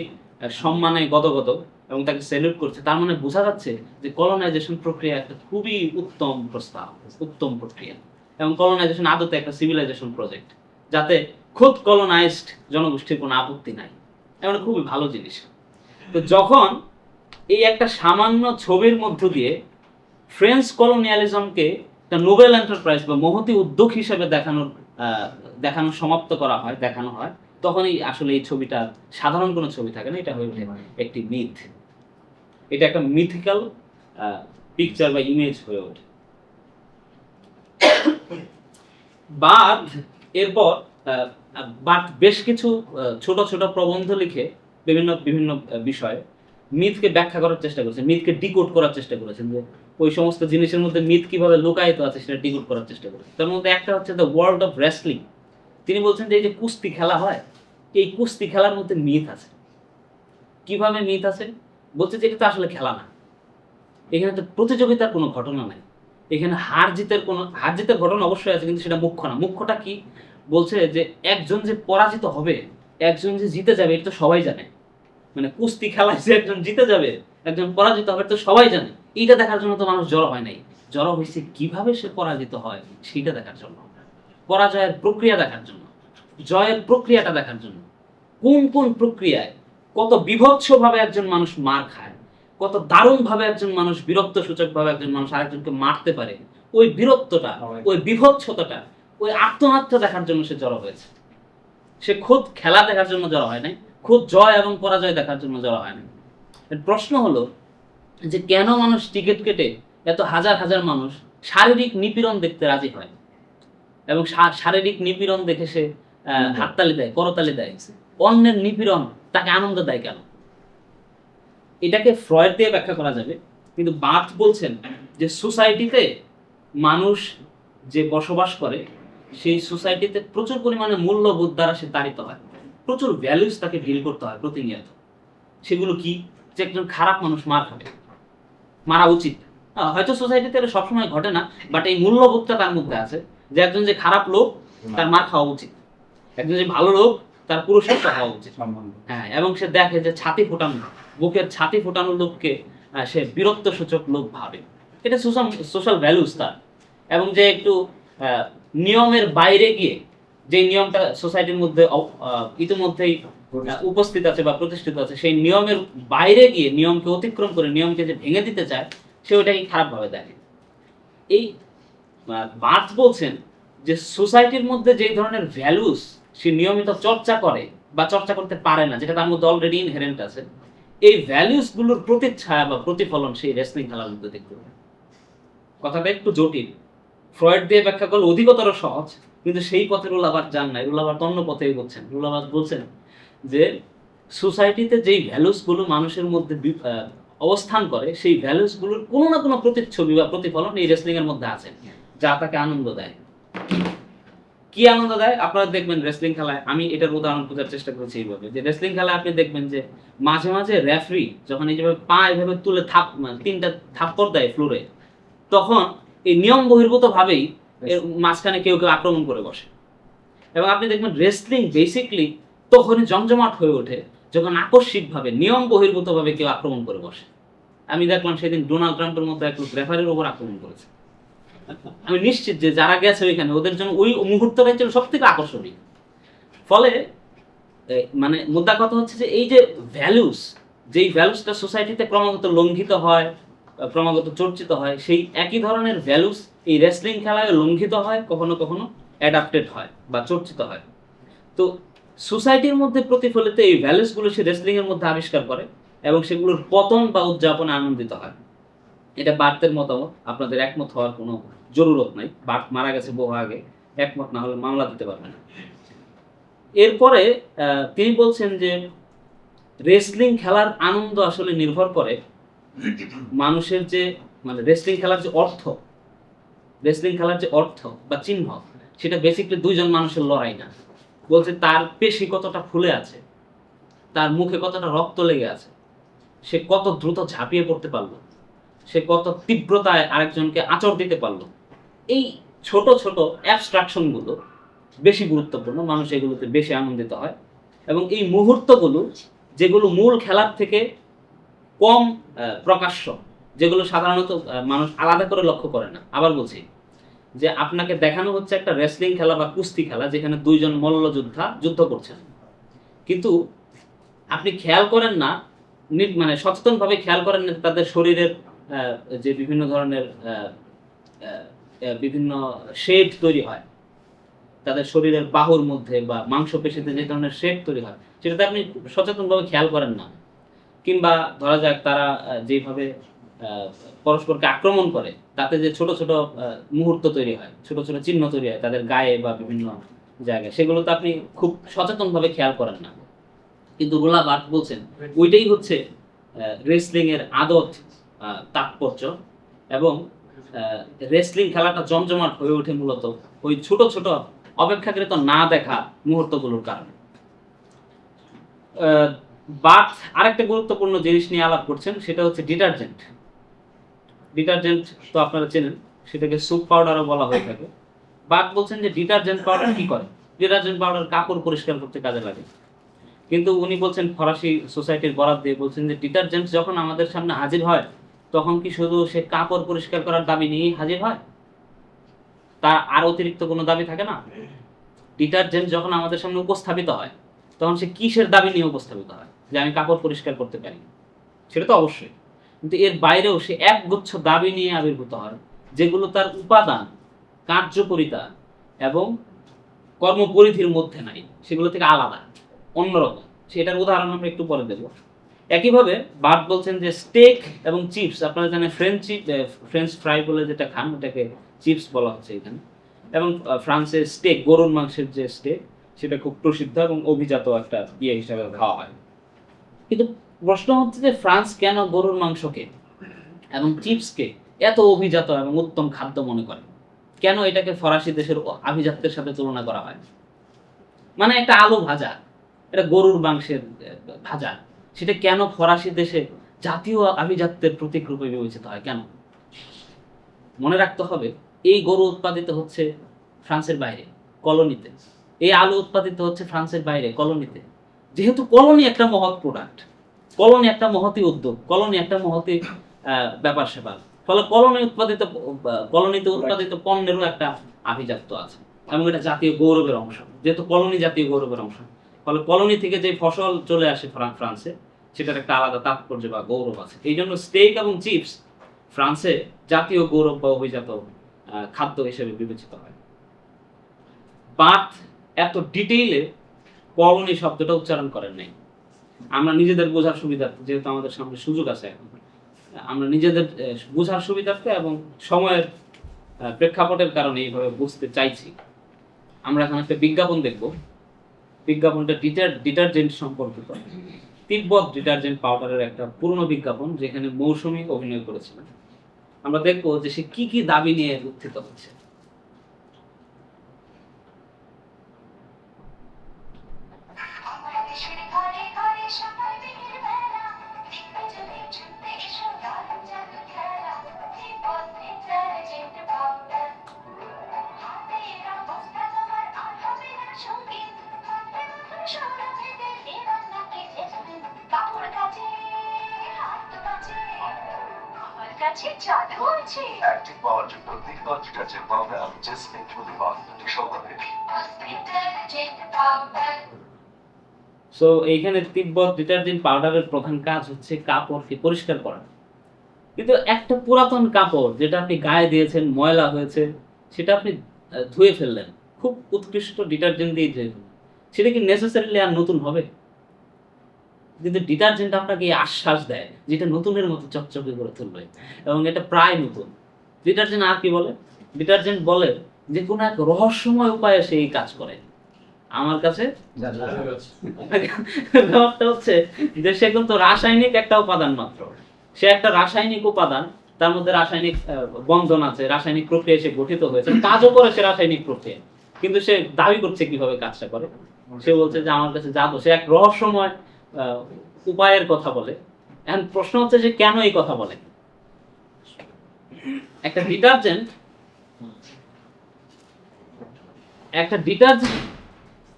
সম্মানে গদগদ এবং তাকে স্যালুট করছে, তার মানে বোঝা যাচ্ছে যে কলোনাইজেশন প্রক্রিয়া একটা খুবই উত্তম প্রস্তাব, উত্তম প্রক্রিয়া, এবং কলোনাইজেশন আদতে একটা সিভিলাইজেশন প্রজেক্ট, যাতে খুদ কলোনাইজড জনগোষ্ঠীর কোনো আপত্তি নাই, এমন খুবই ভালো জিনিস। তো যখন এই একটা সামান্য ছবির মধ্য দিয়ে ফ্রেঞ্চ কলোনিয়ালিজমকে একটা নোবেল এন্টারপ্রাইজ বা মহতি উদ্যোগ হিসেবে দেখানো সমাপ্ত করা হয়, দেখানো হয়, তখনই আসলে এই ছবিটা সাধারণ কোনো ছবি থাকে না, এটা হয়ে ওঠে একটি মিথ। এটা একটা মিথিক্যাল পিকচার বা ইমেজ হয়ে ওঠে। বাট এরপর বেশ কিছু ছোট ছোট প্রবন্ধ লিখে বিভিন্ন বিভিন্ন বিষয়ে মিথকে ব্যাখ্যা করার চেষ্টা করেছেন, মিথকে ডিকোড করার চেষ্টা করেছেন, যে ওই সমস্ত জিনিসের মধ্যে মিথ কিভাবে লুকায়িত আছে সেটা ডিকোড করার চেষ্টা করেছেন। তার মধ্যে একটা হচ্ছে দ্য ওয়ার্ল্ড অফ রেসলিং। তিনি বলছেন যে এই যে কুস্তি খেলা হয়, এই কুস্তি খেলার মধ্যে মিথ আছে। কিভাবে মিথ আছে? বলছে যে এটা তো আসলে খেলা না, এখানে তো প্রতিযোগিতার কোনো ঘটনা নাই, এখানে হার জিতের ঘটনা অবশ্যই আছে, কিন্তু সেটা মুখ্য না। মুখ্যটা কি? বলছে যে একজন যে পরাজিত হবে, একজন যে জিতে যাবে, এটা তো সবাই জানে। মানে কুস্তি খেলায় যে একজন জিতে যাবে, একজন পরাজিত হবে, তো সবাই জানে। এইটা দেখার জন্য তো মানুষ জড়ো হয় নাই, জড়ো হয়েছে কিভাবে সে পরাজিত হয় সেইটা দেখার জন্য, পরাজয়ের প্রক্রিয়া দেখার জন্য, জয়ের প্রক্রিয়াটা দেখার জন্য। কোন কোন প্রক্রিয়ায় কত বিভৎসভাবে একজন মানুষ মার খায়, কত দারুণভাবে একজন মানুষ বিরক্ত সূচকভাবে একজন মানুষ আরেকজনকে মারতে পারে, ওই বীরত্বটা, ওই বিভৎসতাটা, ওই আত্মনাত্মা দেখার জন্য সে জড়ো হয়েছে। সে খুদ খেলা দেখার জন্য জড়ো হয় নাই, খুদ জয় এবং পরাজয় দেখার জন্য জড়ো হয় নাই। প্রশ্ন হলো যে কেন মানুষ টিকিট কেটে, এত হাজার হাজার মানুষ শারীরিক নিপীড়ন দেখতে রাজি হয়, এবং শারীরিক নিপীড়ন দেখে সে হাততালি দেয়, করতালি দেয়। অন্যের নিপীড়ন তাকে আনন্দ দেয় কেন? এটাকে ফ্রয়েড দিয়ে ব্যাখ্যা করা যাবে, কিন্তু বার্থ বলছেন যে সোসাইটিতে মানুষ যে বসবাস করে, সেই সোসাইটিতে প্রচুর পরিমাণে মূল্যবোধ দ্বারা সে তাড়িত হয়, প্রচুর ভ্যালুস তাকে ডিল করতে হয় প্রতিনিয়ত। সেগুলো কি? যে একজন খারাপ মানুষ মার খাবে, মারা উচিত। হয়তো সোসাইটিতে এটা সবসময় ঘটে না, বাট এই মূল্যবোধটা তার মধ্যে আছে যে একজন যে খারাপ লোক তার মার খাওয়া উচিত, একজন যে ভালো লোক তার পুরস্কৃত হওয়া উচিত। হ্যাঁ, এবং সে দেখে যে ছাতি ফোটানো, বুকের ছাতি ফোটানো লোককে সে বীরত্ব সূচক লোক ভাবে। এটা সোশ্যাল ভ্যালুস তার। এবং যে একটু নিয়মের বাইরে গিয়ে, যে নিয়মটা সোসাইটির মধ্যে ইতিমধ্যেই উপস্থিত আছে বা প্রতিষ্ঠিত আছে, সেই নিয়মের বাইরে গিয়ে, নিয়মকে অতিক্রম করে নিয়মকে যে ভেঙে দিতে চায়, সে ওটাকে খারাপভাবে দেখে। এই বার্থ বলছেন যে সোসাইটির মধ্যে যে ধরনের ভ্যালুস সে নিয়মিত চর্চা করে বা চর্চা করতে পারে না, যেটা তার মধ্যে অলরেডি ইনহেরেন্ট আছে, এই ভ্যালুস গুলোর প্রতিচ্ছায়া বা প্রতিফলন সেই রেসলিং খেলার মধ্যে দেখতে পাবে। কথাটা একটু জটিল, ফ্রয়েড দিয়ে ব্যাখ্যা করলে অধিকতর সহজ, কিন্তু সেই পথে রুলাবার যান নাই, রুলাবার অন্য পথে এগোচ্ছেন। রুলাবার বলছেন যে সোসাইটিতে যেই ভ্যালুসগুলো মানুষের মধ্যে অবস্থান করে, সেই ভ্যালুসগুলোর কোনো না কোনো প্রতিচ্ছবি বা প্রতিফলন এই রেসলিং এর মধ্যে আছে, যা তাকে আনন্দ দেয়। কি আনন্দ দেয়? আপনারা দেখবেন রেসলিং খেলায়, আমি এটার উদাহরণ খোঁজার চেষ্টা করেছি এইভাবে, যে রেসলিং খেলায় আপনি দেখবেন যে মাঝে মাঝে রেফারি যখন এইভাবে পা এভাবে তুলে তিনটা থাপ্পড় দেয় ফ্লোরে, তখন এই নিয়ম বহির্ভূত ভাবেই এর মাঝখানে কেউ কেউ আক্রমণ করে বসে। এবং আপনি দেখবেন রেসলিং বেসিকলি তখনই জমজমাট হয়ে ওঠে যখন আকস্মিকভাবে নিয়ম বহির্ভূতভাবে কেউ আক্রমণ করে বসে। আমি দেখলাম সেদিন ডোনাল্ড ট্রাম্পের মতো এক লোক রেফারির উপর আক্রমণ করেছে। আমি নিশ্চিত যে যারা গেছে ওইখানে ওদের জন্য ওই মুহূর্তটাই ছিল সব থেকে আকর্ষণীয়। ফলে মানে মুদ্রা কথা হচ্ছে যে এই যে ভ্যালুস, যেই ভ্যালুসটা সোসাইটিতে ক্রমাগত লঙ্ঘিত হয়, ক্রমাগত চর্চিত হয়, সেই একই ধরনের ভ্যালুস এই রেসলিং খেলায় লঙ্ঘিত হয়, কখনো কখনো অ্যাডাপ্টেড হয় বা চর্চিত হয়। তো সোসাইটির মধ্যে প্রতিফলিত এই ভ্যালুসগুলো সে রেসলিং এর মধ্যে আবিষ্কার করে এবং সেগুলোর পতন বা উদযাপনে আনন্দিত হয়। এটা বার্থের মতামত, আপনাদের একমত হওয়ার কোনো জরুরত নাই। বার্থ মারা গেছে বহু আগে, একমত না হলে মামলা দিতে পারবে না। এরপরে তিনি বলছেন যে রেসলিং খেলার আনন্দ আসলে নির্ভর করে মানুষের যে মানে রেসলিং খেলার যে অর্থ, রেসলিং খেলার যে অর্থ বা চিহ্ন, সেটা বেসিক্যালি দুইজন মানুষের লড়াই না। বলছে তার পেশি কতটা ফুলে আছে, তার মুখে কতটা রক্ত লেগে আছে, সে কত দ্রুত ঝাঁপিয়ে পড়তে পারলো, সে কত তীব্রতায় আরেকজনকে আঁচড় দিতে পারলো। এই ছোট ছোট অ্যাবস্ট্রাকশনগুলো বেশি গুরুত্বপূর্ণ, মানুষ এগুলোতে বেশি আনন্দিত হয়। এবং এই মুহূর্তগুলো যেগুলো মূল খেলার থেকে কম প্রকাশ্য, যেগুলো সাধারণত মানুষ আলাদা করে লক্ষ্য করে না। আবার বলছি যে আপনাকে দেখানো হচ্ছে একটা রেসলিং খেলা বা কুস্তি খেলা যেখানে দুইজন মল্লযোদ্ধা যুদ্ধ করছেন, কিন্তু আপনি খেয়াল করেন না, মানে সচেতনভাবে খেয়াল করেন না তাদের শরীরের যে বিভিন্ন ধরনের বিভিন্ন শেড তৈরি হয়, তাদের শরীরের বাহুর মধ্যে বা মাংসপেশিতে যে ধরনের শেড তৈরি হয়, সেটাতে আপনি সচেতনভাবে খেয়াল করেন না। কিংবা ধরা যাক তারা যেভাবে পরস্পরকে আক্রমণ করে, তাতে যে ছোট ছোট মুহূর্ত তৈরি হয়, ছোট ছোট চিহ্ন তৈরি হয় তাদের গায়ে বা বিভিন্ন জায়গায়, সেগুলো তো আপনি খুব সচেতনভাবে খেয়াল করেন না। কিন্তু রোলা বার্থ বলছেন ওইটাই হচ্ছে রেসলিং এর আদত, তাৎপর্য। এবং রেসলিং খেলাটা জমজমাট হয়ে ওঠে মূলত ওই ছোট ছোট অপেক্ষাকৃত না দেখা মুহূর্তগুলোর কারণে। বার্থ আরেকটা গুরুত্বপূর্ণ জিনিস নিয়ে আলাপ করছেন, সেটা হচ্ছে ডিটারজেন্ট। ডিটারজেন্ট তো আপনারা চেনেন, সেটাকে সুপ পাউডারও বলা হয়ে থাকে। বার্থ বলছেন যে ডিটারজেন্ট পাউডার কি করে? ডিটারজেন্ট পাউডার কাপড় পরিষ্কার করতে কাজে লাগে। কিন্তু উনি বলছেন ফরাসি সোসাইটির বরাত দিয়ে বলছেন যে ডিটারজেন্ট যখন আমাদের সামনে হাজির হয়, তখন কি শুধু সে কাপড় পরিষ্কার করার দাবি নিয়েই হাজির হয়? তার আর অতিরিক্ত কোনো দাবি থাকে না? ডিটারজেন্ট যখন আমাদের সামনে উপস্থাপিত হয়, তখন সে কিসের দাবি নিয়ে উপস্থাপিত হয়? যে আমি কাপড় পরিষ্কার করতে পারি, সেটা তো অবশ্যই। কিন্তু এর বাইরেও সে একগুচ্ছ দাবি নিয়ে আবির্ভূত হয়, যেগুলো তার উপাদান, কার্যকরিতা এবং কর্মপরিধির মধ্যে নাই, সেগুলো থেকে আলাদা, অন্যরকম। সেটার উদাহরণ আমরা একটু পরে দেব। একইভাবে বার্থ বলছেন যে স্টেক এবং চিপস, আপনারা জানেন ফ্রেঞ্চ ফ্রাই বলে যেটা খান, ওটাকে চিপস বলা হচ্ছে এখানে। এবং ফ্রান্সের স্টেক, গরুর মাংসের যে স্টেক, সেটা খুব প্রসিদ্ধ এবং অভিজাত একটা ইয়ে হিসাবে খাওয়া হয়। কিন্তু প্রশ্ন হচ্ছে যে ফ্রান্স কেন গরুর মাংসকে এবং চিপসকে এত অভিজাত এবং উত্তম খাদ্য মনে করে? কেন এটাকে ফরাসি দেশের আভিজাত্যের সাথে তুলনা করা হয়? মানে একটা আলু ভাজা, এটা গরুর মাংসের ভাজা, সেটা কেন ফরাসি দেশে জাতীয় আভিজাত্যের প্রতীক রূপে বিবেচিত হয়? কেন? মনে রাখতে হবে, এই গরু উৎপাদিত হচ্ছে ফ্রান্সের বাইরে, কলোনিতে। এই আলু উৎপাদিত হচ্ছে ফ্রান্সের বাইরে, কলোনিতে। যেহেতু কলোনি একটা মহৎ প্রোডাক্ট, কলোনি একটা মহতি উদ্যোগ, কলোনি একটা মহতি ব্যাপার স্যাপার, ফলে কলোনিতে উৎপাদিত পণ্যেরও একটা আভিজাত্য আছে এবং এটা জাতীয় গৌরবের অংশ। যেহেতু কলোনি জাতীয় গৌরবের অংশ, ফলে কলোনি থেকে যে ফসল চলে আসে ফ্রান্সে, সেটার একটা আলাদা তাৎপর্য বা গৌরব আছে। এই জন্য স্টেক এবং চিপস ফ্রান্সে জাতীয় গৌরব বা অভিজাত খাদ্য হিসেবে বিবেচিত হয়। বার্থ এত ডিটেইলে কলোনি শব্দটা উচ্চারণ করেন নাই। আমরা নিজেদের বোঝার সুবিধা, যেহেতু আমাদের সামনে সুযোগ আছে এখন, আমরা নিজেদের বোঝার সুবিধার্থে এবং সময়ের প্রেক্ষাপটের কারণে এইভাবে বুঝতে চাইছি। আমরা এখন একটা বিজ্ঞাপন দেখব। বিজ্ঞাপনটা ডিটারজেন্ট সম্পর্কিত। তিব্বত ডিটারজেন্ট পাউডারের একটা পুরনো বিজ্ঞাপন, যেখানে মৌসুমী অভিনয় করেছিলেন। আমরা দেখবো যে সে কি কি দাবি নিয়ে উত্থিত হচ্ছে। অ্যাক্টিভ পাওয়ার জন্য তিব্বত ডিটারজেন্ট পাউডার জেসমিন প্রতিবার সকালে। সো এইখানে তিব্বত ডিটারজেন্ট পাউডারের প্রধান কাজ হচ্ছে কাপড়কে পরিষ্কার করা। কিন্তু একটা পুরাতন কাপড় যেটা আপনি গায়ে দিয়েছেন, ময়লা হয়েছে, সেটা আপনি ধুয়ে ফেললেন, খুব উৎকৃষ্ট ডিটারজেন্ট দিয়ে ধুয়ে ফেললেন, সেটা কি নেসেসারিলি আর নতুন হবে? কিন্তু ডিটারজেন্ট আপনাকে এই আশ্বাস দেয় যেটা নতুনের মতো চকচকে করে তুলবে, এবং এটা প্রায় নতুন। ডিটারজেন্ট আর কি বলে? ডিটারজেন্ট বলে যে কোনো এক রহস্যময় উপায়ে সে এই কাজ করে। আমার কাছে ব্যাপারটা হচ্ছে যে সে কিন্তু রাসায়নিক একটা উপাদান মাত্র। সে একটা রাসায়নিক উপাদান, তার মধ্যে রাসায়নিক বন্ধন আছে, রাসায়নিক প্রক্রিয়া সে গঠিত হয়েছে, কাজও করে সে রাসায়নিক প্রক্রিয়া। কিন্তু সে দাবি করছে কিভাবে কাজটা করে। সে বলছে যে আমার কাছে জাদু, সে এক রহস্যময় উপায়ের কথা বলে। এখন প্রশ্ন হচ্ছে যে কেন এই কথা বলে? একটা ডিটারজেন্ট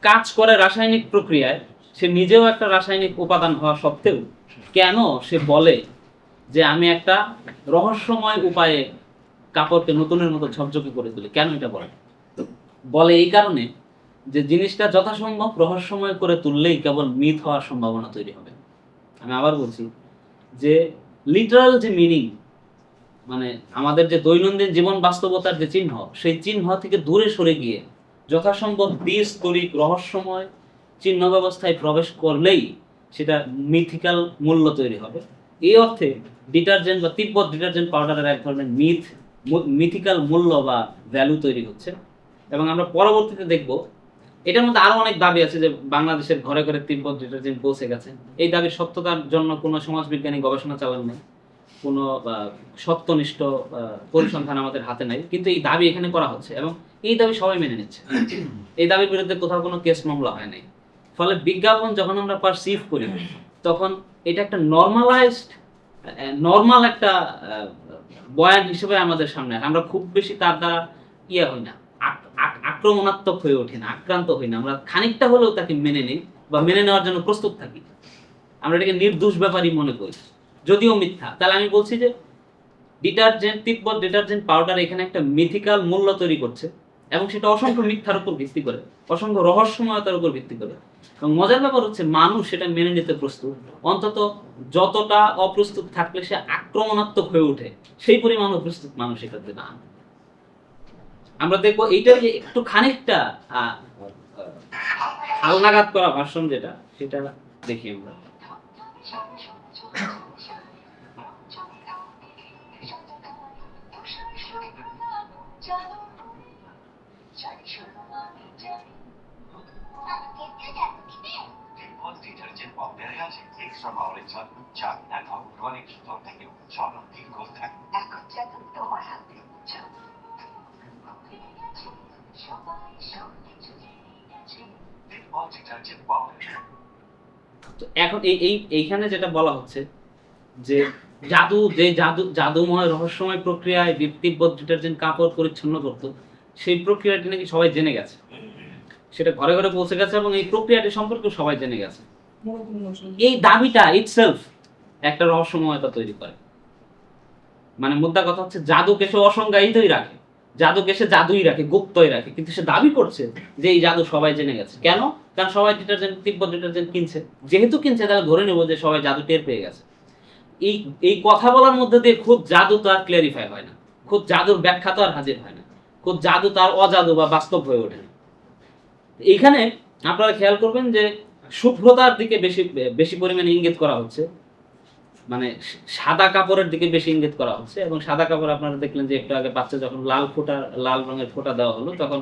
কাজ করে রাসায়নিক প্রক্রিয়ায়, সে নিজেও একটা রাসায়নিক উপাদান হওয়া সত্ত্বেও কেন সে বলে যে আমি একটা রহস্যময় উপায়ে কাপড়কে নতুনের মতো ঝকঝকে করে তুলি? কেন এটা বলে এই কারণে যে জিনিসটা যথাসম্ভব রহস্যময় করে তুললেই কেবল মিথ হওয়ার সম্ভাবনা তৈরি হবে। আমি আবার বলছি যে লিটারাল যে মিনিং, মানে আমাদের যে দৈনন্দিন জীবন বাস্তবতার যে চিহ্ন, সেই চিহ্ন থেকে দূরে সরে গিয়ে যথাসম্ভব দ্বিস্তরিক রহস্যময় চিহ্ন ব্যবস্থায় প্রবেশ করলেই সেটা মিথিক্যাল মূল্য তৈরি হবে। এই অর্থে ডিটারজেন্ট বা তিব্বত ডিটারজেন্ট পাউডারের এক ধরনের মিথিক্যাল মূল্য বা ভ্যালু তৈরি হচ্ছে। এবং আমরা পরবর্তীতে দেখব এটার মধ্যে আরো অনেক দাবি আছে যে বাংলাদেশের ঘরে ঘরে তিব্বত ডিটারজেন্ট পৌঁছে গেছে। এই দাবির সত্যতার জন্য কোনো সমাজবিজ্ঞানী গবেষণা চালান নাই, কোনো সত্যনিষ্ঠ পরিসংখ্যান আমাদের হাতে নাই, কিন্তু এই দাবি এখানে করা হচ্ছে এবং এই দাবি সবাই মেনে নিচ্ছে। এই দাবির বিরুদ্ধে কোথাও কোনো কেস মামলা হয় নাই। ফলে বিজ্ঞাপন যখন আমরা পারসিভ করি, তখন এটা একটা নর্মাল একটা বয়ান হিসেবে আমাদের সামনে আসে। আমরা খুব বেশি তার দ্বারা হই না, আক্রমণাত্মক হয়ে ওঠে না, আক্রান্ত হই না। আমরা খানিকটা হলেও তাকে মেনে নিই বা মেনে নেওয়ার জন্য প্রস্তুত থাকি। আমরা এটাকে নির্দোষ ব্যাপারই মনে করি, যদিও মিথ্যা। তাহলে আমি বলছি যে তিব্বত ডিটারজেন্ট পাউডার এখানে একটা মিথিক্যাল মূল্য তৈরি করছে, এবং সেটা অসংখ্য মিথ্যার উপর ভিত্তি করে, অসংখ্য রহস্যময়তার উপর ভিত্তি করে। এবং মজার ব্যাপার হচ্ছে মানুষ সেটা মেনে নিতে প্রস্তুত, অন্তত যতটা অপ্রস্তুত থাকলে সে আক্রমণাত্মক হয়ে ওঠে সেই পরিমাণ প্রস্তুত মানুষ এটাতে না। আমরা দেখবো এইটা যে একটু খানিকটা হালনাগাদ করা ভার্সন যেটা, সেটা দেখি আমরা। ডিটারজেন্ট পাউডার আছে এক্সট্রা পাওয়ারের জন্য, যা এখন অনেক স্তর থেকে সমাপ্তি করতে এখন যেন তোমার হাতে। এখন এইখানে যেটা বলা হচ্ছে যে জাদুময় রহস্যময় প্রক্রিয়ায় তিব্বত ডিটারজেন্ট কাপড় পরিচ্ছন্ন করতো, সেই প্রক্রিয়াটি নাকি সবাই জেনে গেছে, সেটা ঘরে ঘরে পৌঁছে গেছে এবং এই প্রক্রিয়াটি সম্পর্কে সবাই জেনে গেছে। এই দাবিটা ইটসেলফ একটা রহস্যময়তা তৈরি করে। মানে মুদ্রা কথা হচ্ছে জাদুকে সে অসংজ্ঞায়িতই রাখে, জাদুকে সে জাদুই রাখে, গুপ্তই রাখে, কিন্তু সে দাবি করছে যে এই জাদু সবাই জেনে গেছে। কেন? কারণ সবাই তিব্বত ডিটারজেন্ট কিনছে। যেহেতু কিনছে, তাহলে ধরে নেব যে সবাই জাদু টের পেয়ে গেছে। এই কথা বলার মধ্যে দিয়ে খুব জাদু তো আর ক্লিয়ারিফাই হয় না, খুব জাদুর ব্যাখ্যা তো আর হাজির হয় না, খুব জাদু তার অজাদু বা বাস্তব হয়ে ওঠে না। এইখানে আপনারা খেয়াল করবেন যে শুভ্রতার দিকে বেশি পরিমাণে ইঙ্গিত করা হচ্ছে। মানে সাদা কাপড়ের দিকে বেশি ইঙ্গিত করা হচ্ছে, এবং সাদা কাপড় আপনারা দেখলেন যে একটু আগে বাচ্চা যখন লাল রঙের ফোঁটা দেওয়া হলো তখন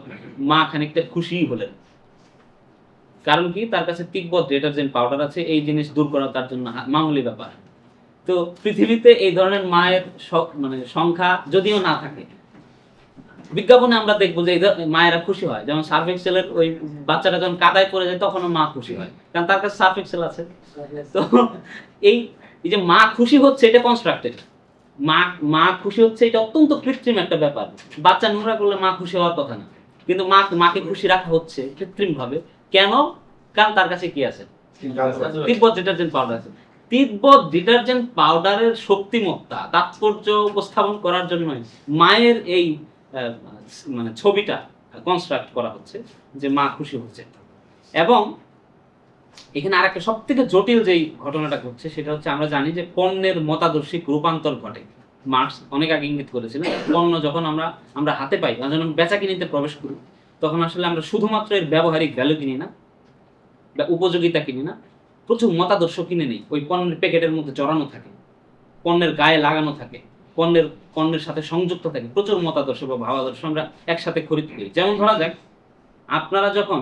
মা খানিকটা খুশিই হলেন। কারণ কি, তার কাছে তিব্বত ডিটারজেন্ট পাউডার আছে, এই জিনিস দূর করা তার জন্য মামুলি ব্যাপার। তো পৃথিবীতে এই ধরনের মায়ের মানে সংখ্যা যদিও না থাকে, বিজ্ঞাপনে আমরা দেখবো যে মায়েরা খুশি হয়, যেমন সার্ফ এক্সেলের ওই বাচ্চাটা যখন কাদায় পড়ে যায় তখনও মা খুশি হয়, কারণ তার কাছে সার্ফ এক্সেল আছে। তো এই এই যে মা খুশি হচ্ছে, এটা কনস্ট্রাক্টেড। মা খুশি হচ্ছে, এটা অত্যন্ত কৃত্রিম একটা ব্যাপার। বাচ্চা নোংরা করলে মা খুশি হওয়ার কথা না, কিন্তু মাকে খুশি রাখা হচ্ছে কৃত্রিম ভাবে। কেন? কারণ তার কাছে কি আছে? তিব্বত ডিটারজেন্ট পাউডার আছে। তিব্বত ডিটারজেন্ট পাউডারের শক্তিমত্তা তাৎপর্য উপস্থাপন করার জন্য মায়ের এই মানে ছবিটা কনস্ট্রাক্ট করা হচ্ছে যে মা খুশি হচ্ছে। এবং এখানে আরেকটা সব থেকে জটিল যেই ঘটনাটা ঘটছে সেটা হচ্ছে, আমরা জানি যে পণ্যের মতাদর্শিক রূপান্তর ঘটে। মার্কস অনেক আগে ইঙ্গিত করেছিলেন, পণ্য যখন আমরা হাতে পাই, যখন বেচা কিনিতে প্রবেশ করি, তখন আসলে আমরা শুধুমাত্র এর ব্যবহারিক ভ্যালু কিনি না বা উপযোগিতা কিনি না, প্রচুর মতাদর্শ কিনে নেই। ওই পণ্যের প্যাকেটের মধ্যে জড়ানো থাকে, পণ্যের গায়ে লাগানো থাকে, পণ্যের সাথে সংযুক্ত থাকে প্রচুর মতাদর্শ বা ভাবাদর্শ আমরা একসাথে খরিদ করি। যেমন ধরা যাক, আপনারা যখন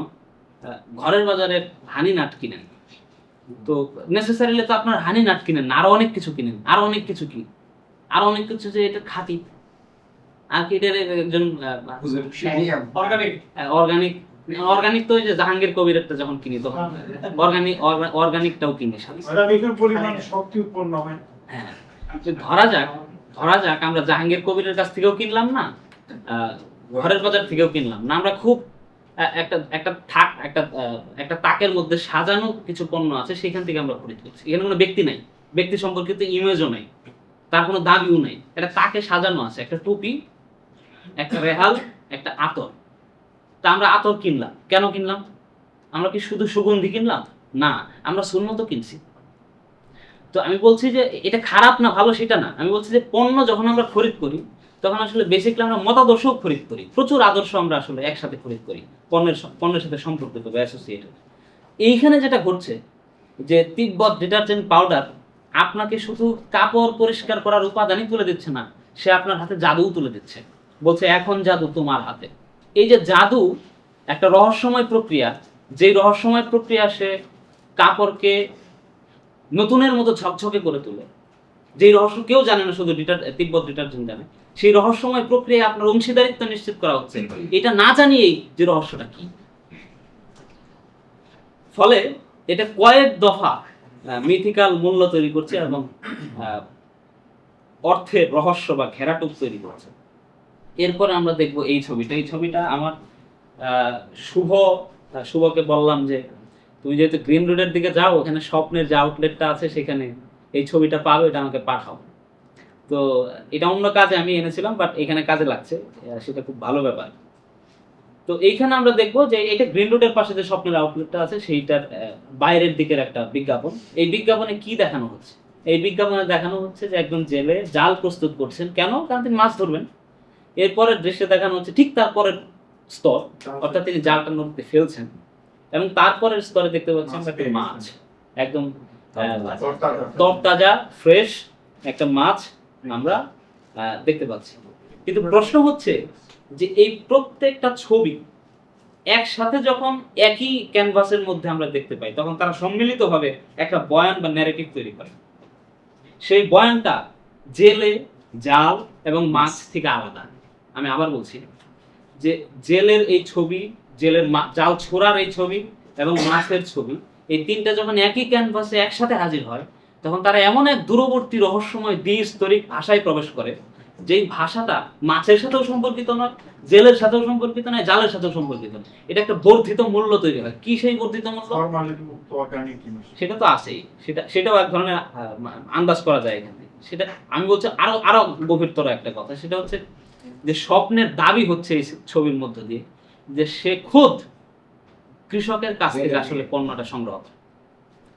ঘরের বাজারের হানি নাট কিনেন, তো নেসেসারিলি তো আপনার হানি নাট কিনেন না, আরো অনেক কিছু কিনেন, আরো অনেক কিছু যে এটা খাঁটি, আর কি এটার একজন অর্গানিক তো ওই যে জাহাঙ্গীর কবির একটা যখন কিনি তখন অর্গানিকটাও কিনি শক্তি উৎপন্ন হয়। হ্যাঁ, ধরা যাক আমরা জাহাঙ্গীর কবিরের কাছ থেকেও কিনলাম না, ঘরের বাজার থেকেও কিনলাম না, আমরা খুব একটা তাকের মধ্যে সাজানো কিছু পণ্য আছে, সেখান থেকে আমরা খরিদ করছি। এখানে কোনো ব্যক্তি নাই, ব্যক্তি সম্পর্কিত ইমেজও নাই, তার কোনো দাবিও নাই, একটা তাকে সাজানো আছে, একটা টুপি, একটা রেহাল, একটা আতর। তা আমরা আতর কিনলাম, কেন কিনলাম? আমরা কি শুধু সুগন্ধি কিনলাম? না, আমরা সুন্নত কিনছি। তো আমি বলছি যে এটা খারাপ না ভালো সেটা না, আমি বলছি যে পণ্য যখন আমরা খরিদ করি তখন আসলে বেসিক্যালি আমরা মতাদর্শও খরিদ করি, প্রচুর আদর্শ আমরা আসলে একসাথে খরিদ করি, পণ্যের সাথে সম্পর্কিত বা অ্যাসোসিয়েটেড। এইখানে যেটা ঘটছে যে তিব্বত ডিটারজেন্ট পাউডার আপনাকে শুধু কাপড় পরিষ্কার করার উপাদানই তুলে দিচ্ছে না, সে আপনার হাতে জাদুও তুলে দিচ্ছে। বলছে এখন জাদু তোমার হাতে। এই যে জাদু একটা রহস্যময় প্রক্রিয়া, যেই রহস্যময় প্রক্রিয়া সে কাপড়কে নতুনের মতো ঝকঝকে করে তোলে, যেই রহস্য কেউ জানে না, শুধু তিব্বত ডিটারজেন্ট জানে, সেই রহস্যময় প্রক্রিয়ায় আপনার অংশীদারিত্ব নিশ্চিত করা হচ্ছে, এটা না জানিয়েই যে রহস্যটা কি। ফলে এটা কয়েক দফা মিথিক্যাল মূল্য তৈরি করছে এবং অর্থের রহস্য বা ঘেরাটুক তৈরি করছে। এরপরে আমরা দেখব এই ছবিটা আমার শুভকে বললাম যে তুমি যেহেতু গ্রিন রোডের দিকে যাও, ওখানে স্বপ্নের যে আউটলেটটা আছে সেখানে এই ছবিটা পাবে, এটা আমাকে পাঠাও। তো এটা অন্য কাজে আমি এনেছিলাম, বাট এখানে কাজে লাগছে, সেটা খুব ভালো ব্যাপার। তো এইখানে আমরা দেখবো যে এটা গ্রিন রোডের পাশে যে স্বপ্নের আউটলেটটা আছে সেইটার বাইরের দিকের একটা বিজ্ঞাপন। এই বিজ্ঞাপনে কি দেখানো হচ্ছে? এই বিজ্ঞাপনে দেখানো হচ্ছে যে একজন জেলে জাল প্রস্তুত করছেন। কেন? কারণ তিনি মাছ ধরবেন। এরপরের দৃশ্যে দেখানো হচ্ছে ঠিক তারপরের স্তর, অর্থাৎ তিনি জালটা নদীতে ফেলছেন, এবং তারপরের স্তরে দেখতে পাচ্ছেন একটা মাছ, একদম তরতাজা ফ্রেশ একটা মাছ আমরা দেখতে পাচ্ছি। কিন্তু প্রশ্ন হচ্ছে যে এই প্রত্যেকটা ছবি একসাথে যখন একই ক্যানভাসের মধ্যে আমরা দেখতে পাই, তখন তারা সম্মিলিতভাবে একটা বয়ান বা ন্যারেটিভ তৈরি করে। সেই বয়ানটা জেলে, জাল এবং মাছ থেকে আলাদা। আমি আবার বলছি যে জেলের এই ছবি, জেলের জাল ছোড়ার এই ছবি এবং মাছের ছবি, এই তিনটা যখন একই ক্যানভাসে একসাথে হাজির হয়, তখন তারা এমন এক দূরবর্তী রহস্যময় দ্বিস্তরিক ভাষায় প্রবেশ করে, যেই ভাষাটা মাছের সাথেও সম্পর্কিত নয়, জেলের সাথেও সম্পর্কিত নয়, জালের সাথেও সম্পর্কিত নয়। এটা একটা বর্ধিত মূল্য তৈরি হয়। কি সেই বর্ধিত মূল্য? সেটা তো আছেই, সেটাও এক ধরনের আন্দাজ করা যায় এখানে। সেটা আমি বলছি আরো গভীরতর একটা কথা, সেটা হচ্ছে যে স্বপ্নের দাবি হচ্ছে এই ছবির মধ্য দিয়ে যে সে খোদ কৃষকের কাছ থেকে আসলে পণ্যটা সংগ্রহ করে।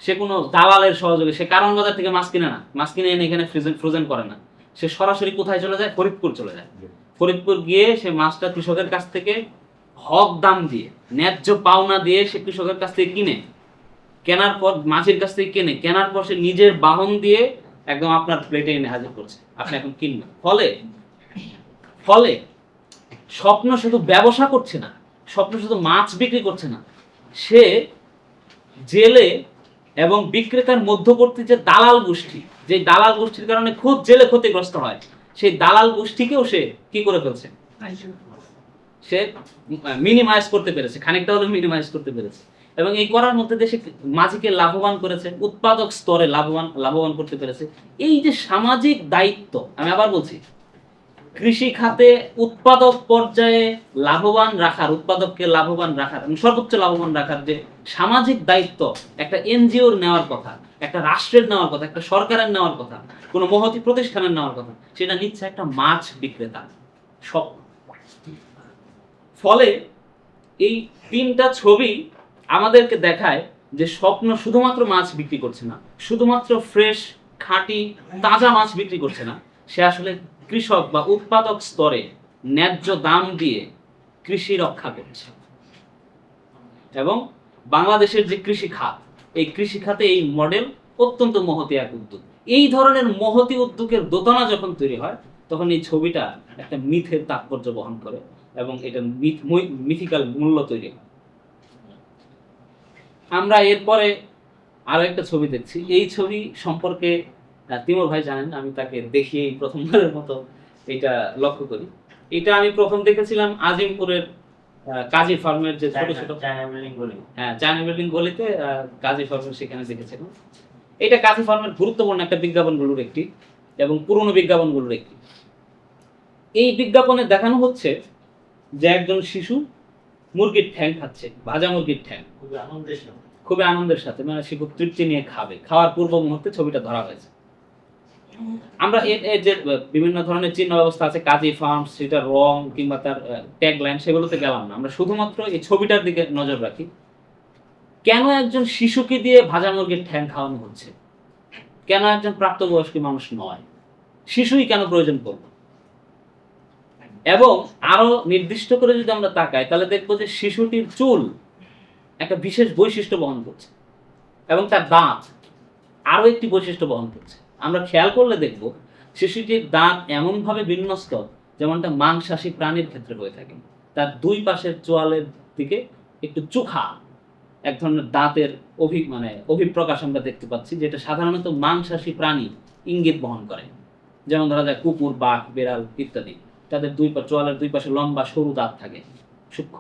সে কোনো দালালের সহযোগে, সে কারণ বাজার থেকে মাছ কিনে না, মাছ কিনে এনে এখানে ফ্রোজেন করে না, সে সরাসরি কোথায় চলে যায়? ফরিদপুর চলে যায়। ফরিদপুর গিয়ে সে মাছটা কৃষকের কাছ থেকে হক দাম দিয়ে, ন্যায্য পাওনা দিয়ে সে কৃষকের কাছ থেকে কেনার পর মাছের কাছ থেকে কেনার পর সে নিজের বাহন দিয়ে একদম আপনার প্লেটে এনে হাজির করছে, আপনি এখন কিনবেন। ফলে ফলে স্বপ্ন শুধু ব্যবসা করছে না, স্বপ্ন শুধু মাছ বিক্রি করছে না, সে জেলে এবং বিক্রেতার মধ্যবর্তী যে দালাল গোষ্ঠী, যে দালাল গোষ্ঠীর কারণে খুব জেলে ক্ষতিগ্রস্ত হয়, সেই দালাল গোষ্ঠীকেও সে কি করে ফেলছে, সে মিনিমাইজ করতে পেরেছে, খানিকটা হলেও মিনিমাইজ করতে পেরেছে। এবং এই করার মধ্যে দিয়ে সে মাঝিকে লাভবান করেছে, উৎপাদক স্তরে লাভবান করতে পেরেছে। এই যে সামাজিক দায়িত্ব, আমি আবার বলছি, কৃষি খাতে উৎপাদক পর্যায়ে লাভবান রাখার, উৎপাদককে লাভবান রাখার এবং সর্বোচ্চ লাভবান রাখার যে সামাজিক দায়িত্ব একটা এনজিওর নেওয়ার কথা, একটা রাষ্ট্রের নেওয়ার কথা, একটা সরকারের নেওয়ার কথা, কোনো মহতী প্রতিষ্ঠানের নেওয়ার কথা, সেটা নিচ্ছে একটা মাছ বিক্রেতা। সব ফলে এই তিনটা ছবি আমাদেরকে দেখায় যে স্বপ্ন শুধুমাত্র মাছ বিক্রি করছে না, শুধুমাত্র ফ্রেশ খাঁটি তাজা মাছ বিক্রি করছে না, সে আসলে কৃষক বা উৎপাদক স্তরে ন্যায্য দাম দিয়ে কৃষি রক্ষা করছে। এবং বাংলাদেশের যে কৃষি খাত, এই কৃষি খাতে এই মডেল অত্যন্ত মহতী এক উদ্যোগ। এই ধরনের মহতী উদ্যোগের দোতনা যখন তৈরি হয়, তখন এই ছবিটা একটা মিথের তাৎপর্য বহন করে এবং এটা মিথিক্যাল মূল্য তৈরি হয়। আমরা এরপরে আরো একটা ছবি দেখছি। এই ছবি সম্পর্কে তিমুর ভাই জানেন, আমি তাকে দেখিয়ে প্রথমবারের মতো এটা লক্ষ্য করি। এটা আমি প্রথম দেখেছিলাম আজিমপুরের কাজী ফার্মের যে ছোট ছোট চায়না বিল্ডিং গলিতে কাজী ফার্মের, সেখানে দেখেছিলাম। এটা কাজী ফার্মের গুরুত্বপূর্ণ একটা বিজ্ঞাপনগুলোর একটি এবং পুরনো বিজ্ঞাপনগুলোর একটি। এই বিজ্ঞাপনে দেখানো হচ্ছে যে একজন শিশু মুরগির ঠ্যাং খাচ্ছে, ভাজা মুরগির ঠ্যাং, খুবই আনন্দের সাথে, মানে সে খুব তৃপ্তি নিয়ে খাবে। খাওয়ার পূর্ব মুহূর্তে ছবিটা ধরা হয়েছে। আমরা এর যে বিভিন্ন ধরনের চিহ্ন ব্যবস্থা আছে, কাজী ফার্ম, সেটা রং কিংবা তার ট্যাগ লাইন, সেগুলোতে গেলাম না। আমরা শুধুমাত্র এই ছবিটার দিকে নজর রাখি। কেন একজন শিশুকে দিয়ে ভাজা মুরগির ঠ্যাং খাওয়ানো হচ্ছে? কেন একজন প্রাপ্তবয়স্ক মানুষ নয়? শিশুই কেন প্রয়োজন পড়বে? এবং আরো নির্দিষ্ট করে যদি আমরা তাকাই, তাহলে দেখবো যে শিশুটির চুল একটা বিশেষ বৈশিষ্ট্য বহন করছে এবং তার দাঁত আরো একটি বৈশিষ্ট্য বহন করছে। আমরা খেয়াল করলে দেখব শিশুটির দাঁত এমনভাবে বিন্যস্ত যেমনটা মাংসাশী প্রাণীর ক্ষেত্রে হয়ে থাকে। তার দুই পাশের চোয়ালের দিকে একটু চোখা এক ধরনের দাঁতের অভিপ্রকাশ আমরা দেখতে পাচ্ছি, যেটা সাধারণত মাংসাশী প্রাণী ইঙ্গিত বহন করে। যেমন ধরা যায় কুকুর, বাঘ, বেড়াল ইত্যাদি, তাদের চোয়ালের দুই পাশে লম্বা সরু দাঁত থাকে, সূক্ষ্ম।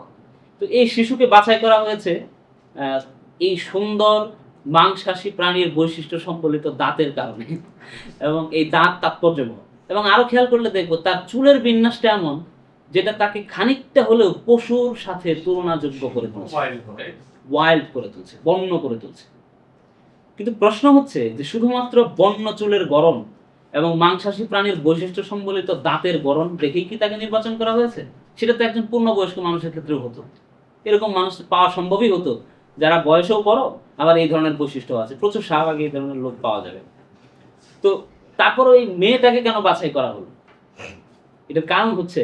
তো এই শিশুকে বাছাই করা হয়েছে এই সুন্দর মাংসাশী প্রাণীর বৈশিষ্ট্য সম্বলিত দাঁতের কারণে, এবং এই দাঁত তাৎপর্যবহ। এবং আরো খেয়াল করলে দেখবো তার চুলের বিন্যাসটা এমন যেটা তাকে খানিকটা হলেও পশুর সাথে তুলনাযোগ্য করে তুলছে, ওয়াইল্ড করে তুলছে, বন্য করে তুলছে। কিন্তু প্রশ্ন হচ্ছে যে শুধুমাত্র বন্য চুলের গড়ন এবং মাংসাশী প্রাণীর বৈশিষ্ট্য সম্বলিত দাঁতের গড়ন দেখেই কি তাকে নির্বাচন করা হয়েছে? সেটা তো একজন পূর্ণবয়স্ক মানুষের ক্ষেত্রেও হতো। এরকম মানুষ পাওয়া সম্ভবই হতো যারা বয়সেও বড়, আবার এই ধরনের বৈশিষ্ট্য আছে। প্রচুর শাহবাগী এই ধরনের লোক পাওয়া যাবে। তো তারপর ওই মেয়েটাকে কেন বাছাই করা হলো? এটার কারণ হচ্ছে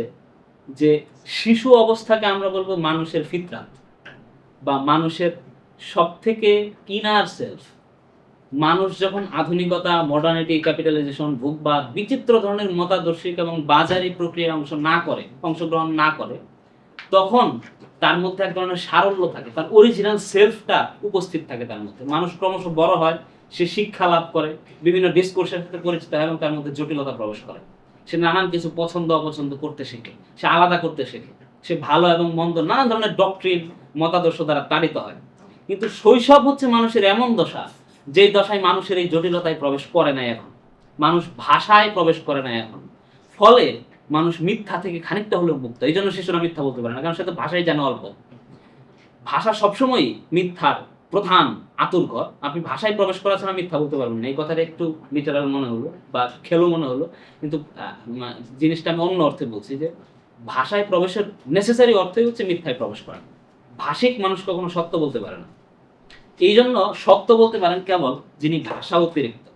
যে শিশু অবস্থাকে আমরা বলবো মানুষের ফিতরাত বা মানুষের সব থেকে ইনার সেলফ। মানুষ যখন আধুনিকতা, মডার্নিটি, ক্যাপিটালাইজেশন, ভোগবাদ, বিচিত্র ধরনের মতাদর্শিক এবং বাজারি প্রক্রিয়ায় অংশগ্রহণ না করে, তখন তার মধ্যে এক ধরনের সারল্য থাকে, তার অরিজিনাল সেলফটা উপস্থিত থাকে তার মধ্যে। মানুষ ক্রমশ বড় হয়, সে শিক্ষা লাভ করে, বিভিন্ন ডিসকোর্সের সাথে পরিচিত হয় এবং তার মধ্যে জটিলতা প্রবেশ করে। সে নানান কিছু পছন্দ অপছন্দ করতে শেখে, সে আলাদা করতে শেখে, সে ভালো এবং মন্দ নানান ধরনের ডক্ট্রিন, মতাদর্শ দ্বারা তাড়িত হয়। কিন্তু শৈশব হচ্ছে মানুষের এমন দশা, যেই দশায় মানুষের এই জটিলতায় প্রবেশ করে না এখন, মানুষ ভাষায় প্রবেশ করে না এখন। ফলে মানুষ মিথ্যা থেকে খানিকটা হলেও মুক্ত। এই জন্য শিশুরা মিথ্যা বলতে পারে না, কারণ সে তো ভাষাই জানে অল্প। ভাষা সবসময় মিথ্যার প্রধান আতুরঘর। আপনি ভাষায় প্রবেশ করা ছাড়া মিথ্যা বলতে পারবেন না। এই কথাটা একটু লিটারাল মনে হলো বা খেলো মনে হলো, কিন্তু জিনিসটা আমি অন্য অর্থে বলছি যে ভাষায় প্রবেশের নেসেসারি অর্থই হচ্ছে মিথ্যায় প্রবেশ করা। ভাষিক মানুষ কখনো সত্য বলতে পারে না। এই জন্য সত্য বলতে পারেন কেবল যিনি ভাষা অতিরিক্ত,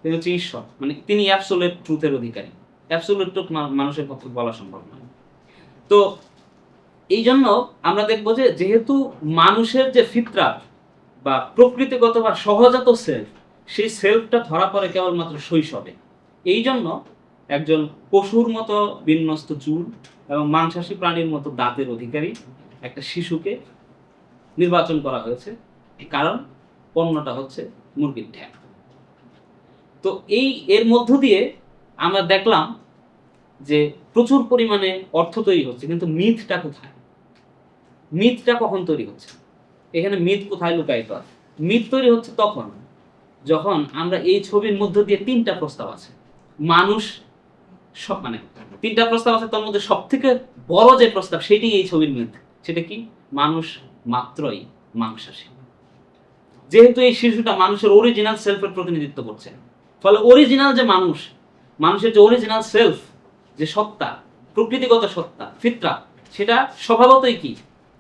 তিনি হচ্ছে ঈশ্বর, মানে তিনি অ্যাবসোলিউট ট্রুথের অধিকারী। অ্যাবসোলিউট ট্রুথ মানুষের পক্ষে বলা সম্ভব নয়। তো এই জন্য আমরা দেখবো যে যেহেতু মানুষের যে ফিতরাত বা প্রকৃতিগত বা সহজাত সেলফ, সেই সেলফটা ধরা পড়ে কেবলমাত্র শৈশবে। এই জন্য একজন পশুর মতো বিন্যস্ত চুল এবং মাংসাশী প্রাণীর মতো দাঁতের অধিকারী একটা শিশুকে নির্বাচন করা হয়েছে, কারণ পণ্যটা হচ্ছে মুরগির ঠ্যাং। তো এর মধ্য দিয়ে আমরা দেখলাম যে প্রচুর পরিমাণে অর্থ তৈরি হচ্ছে, কিন্তু মিথটা কোথায়? মিথটা কখন তৈরি হচ্ছে? এখানে মিথ কোথায় লুকায়িত আছে? মিথ তৈরি হচ্ছে তখন যখন আমরা এই ছবির মধ্য দিয়ে তিনটা প্রস্তাব আছে, মানুষ সব মানে তিনটা প্রস্তাব আছে, তার মধ্যে সব থেকে বড় যে প্রস্তাব সেটি এই ছবির মিথ। সেটা কি? মানুষ মাত্রই মাংসাশী। যেহেতু এই শিশুটা মানুষের অরিজিনাল সেলফের প্রতিনিধিত্ব করছে, ফলে অরিজিনাল যে মানুষের যে অরিজিনাল সেলফ, যে সত্তা, প্রকৃতিগত সত্তা, ফিতরা, সেটা স্বভাবতই কি?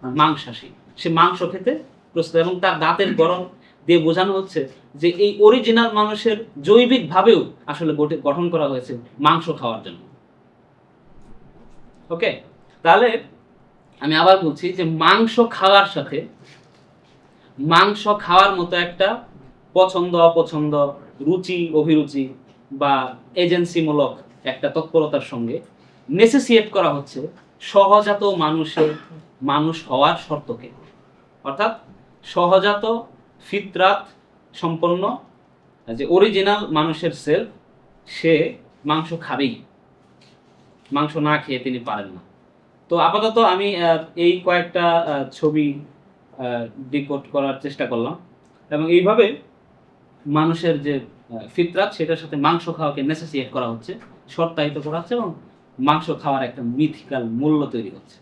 মাংসাশী। সে মাংস খেতে প্রস্তুত, এবং তার দাঁতের গড়ন দিয়ে বোঝানো হচ্ছে যে এই অরিজিনাল মানুষের জৈবিক ভাবেও আসলে গঠন করা হয়েছে মাংস খাওয়ার জন্য। ওকে, তাহলে আমি আবার বলছি যে মাংস খাওয়ার মতো একটা পছন্দ অপছন্দ, রুচি অভিরুচি বা এজেন্সিমূলক একটা তৎপরতার সঙ্গে নেসেসিয়েট করা হচ্ছে সহজাত মানুষ হওয়ার শর্তকে। অর্থাৎ সহজাত ফিতরাত সম্পন্ন যে অরিজিনাল মানুষের সেলফ, সে মাংস খাবেই, মাংস না খেয়ে তিনি পারেন না। তো আপাতত আমি এই কয়েকটা ছবি ডিকোড করার চেষ্টা করলাম, এবং এইভাবে মানুষের যে ফিতরাত, সেটার সাথে মাংস খাওয়াকে নেসেসিয়েট করা হচ্ছে, শর্তায়িত করা হচ্ছে, এবং মাংস খাওয়ার একটা মিথিক্যাল মূল্য তৈরি হচ্ছে।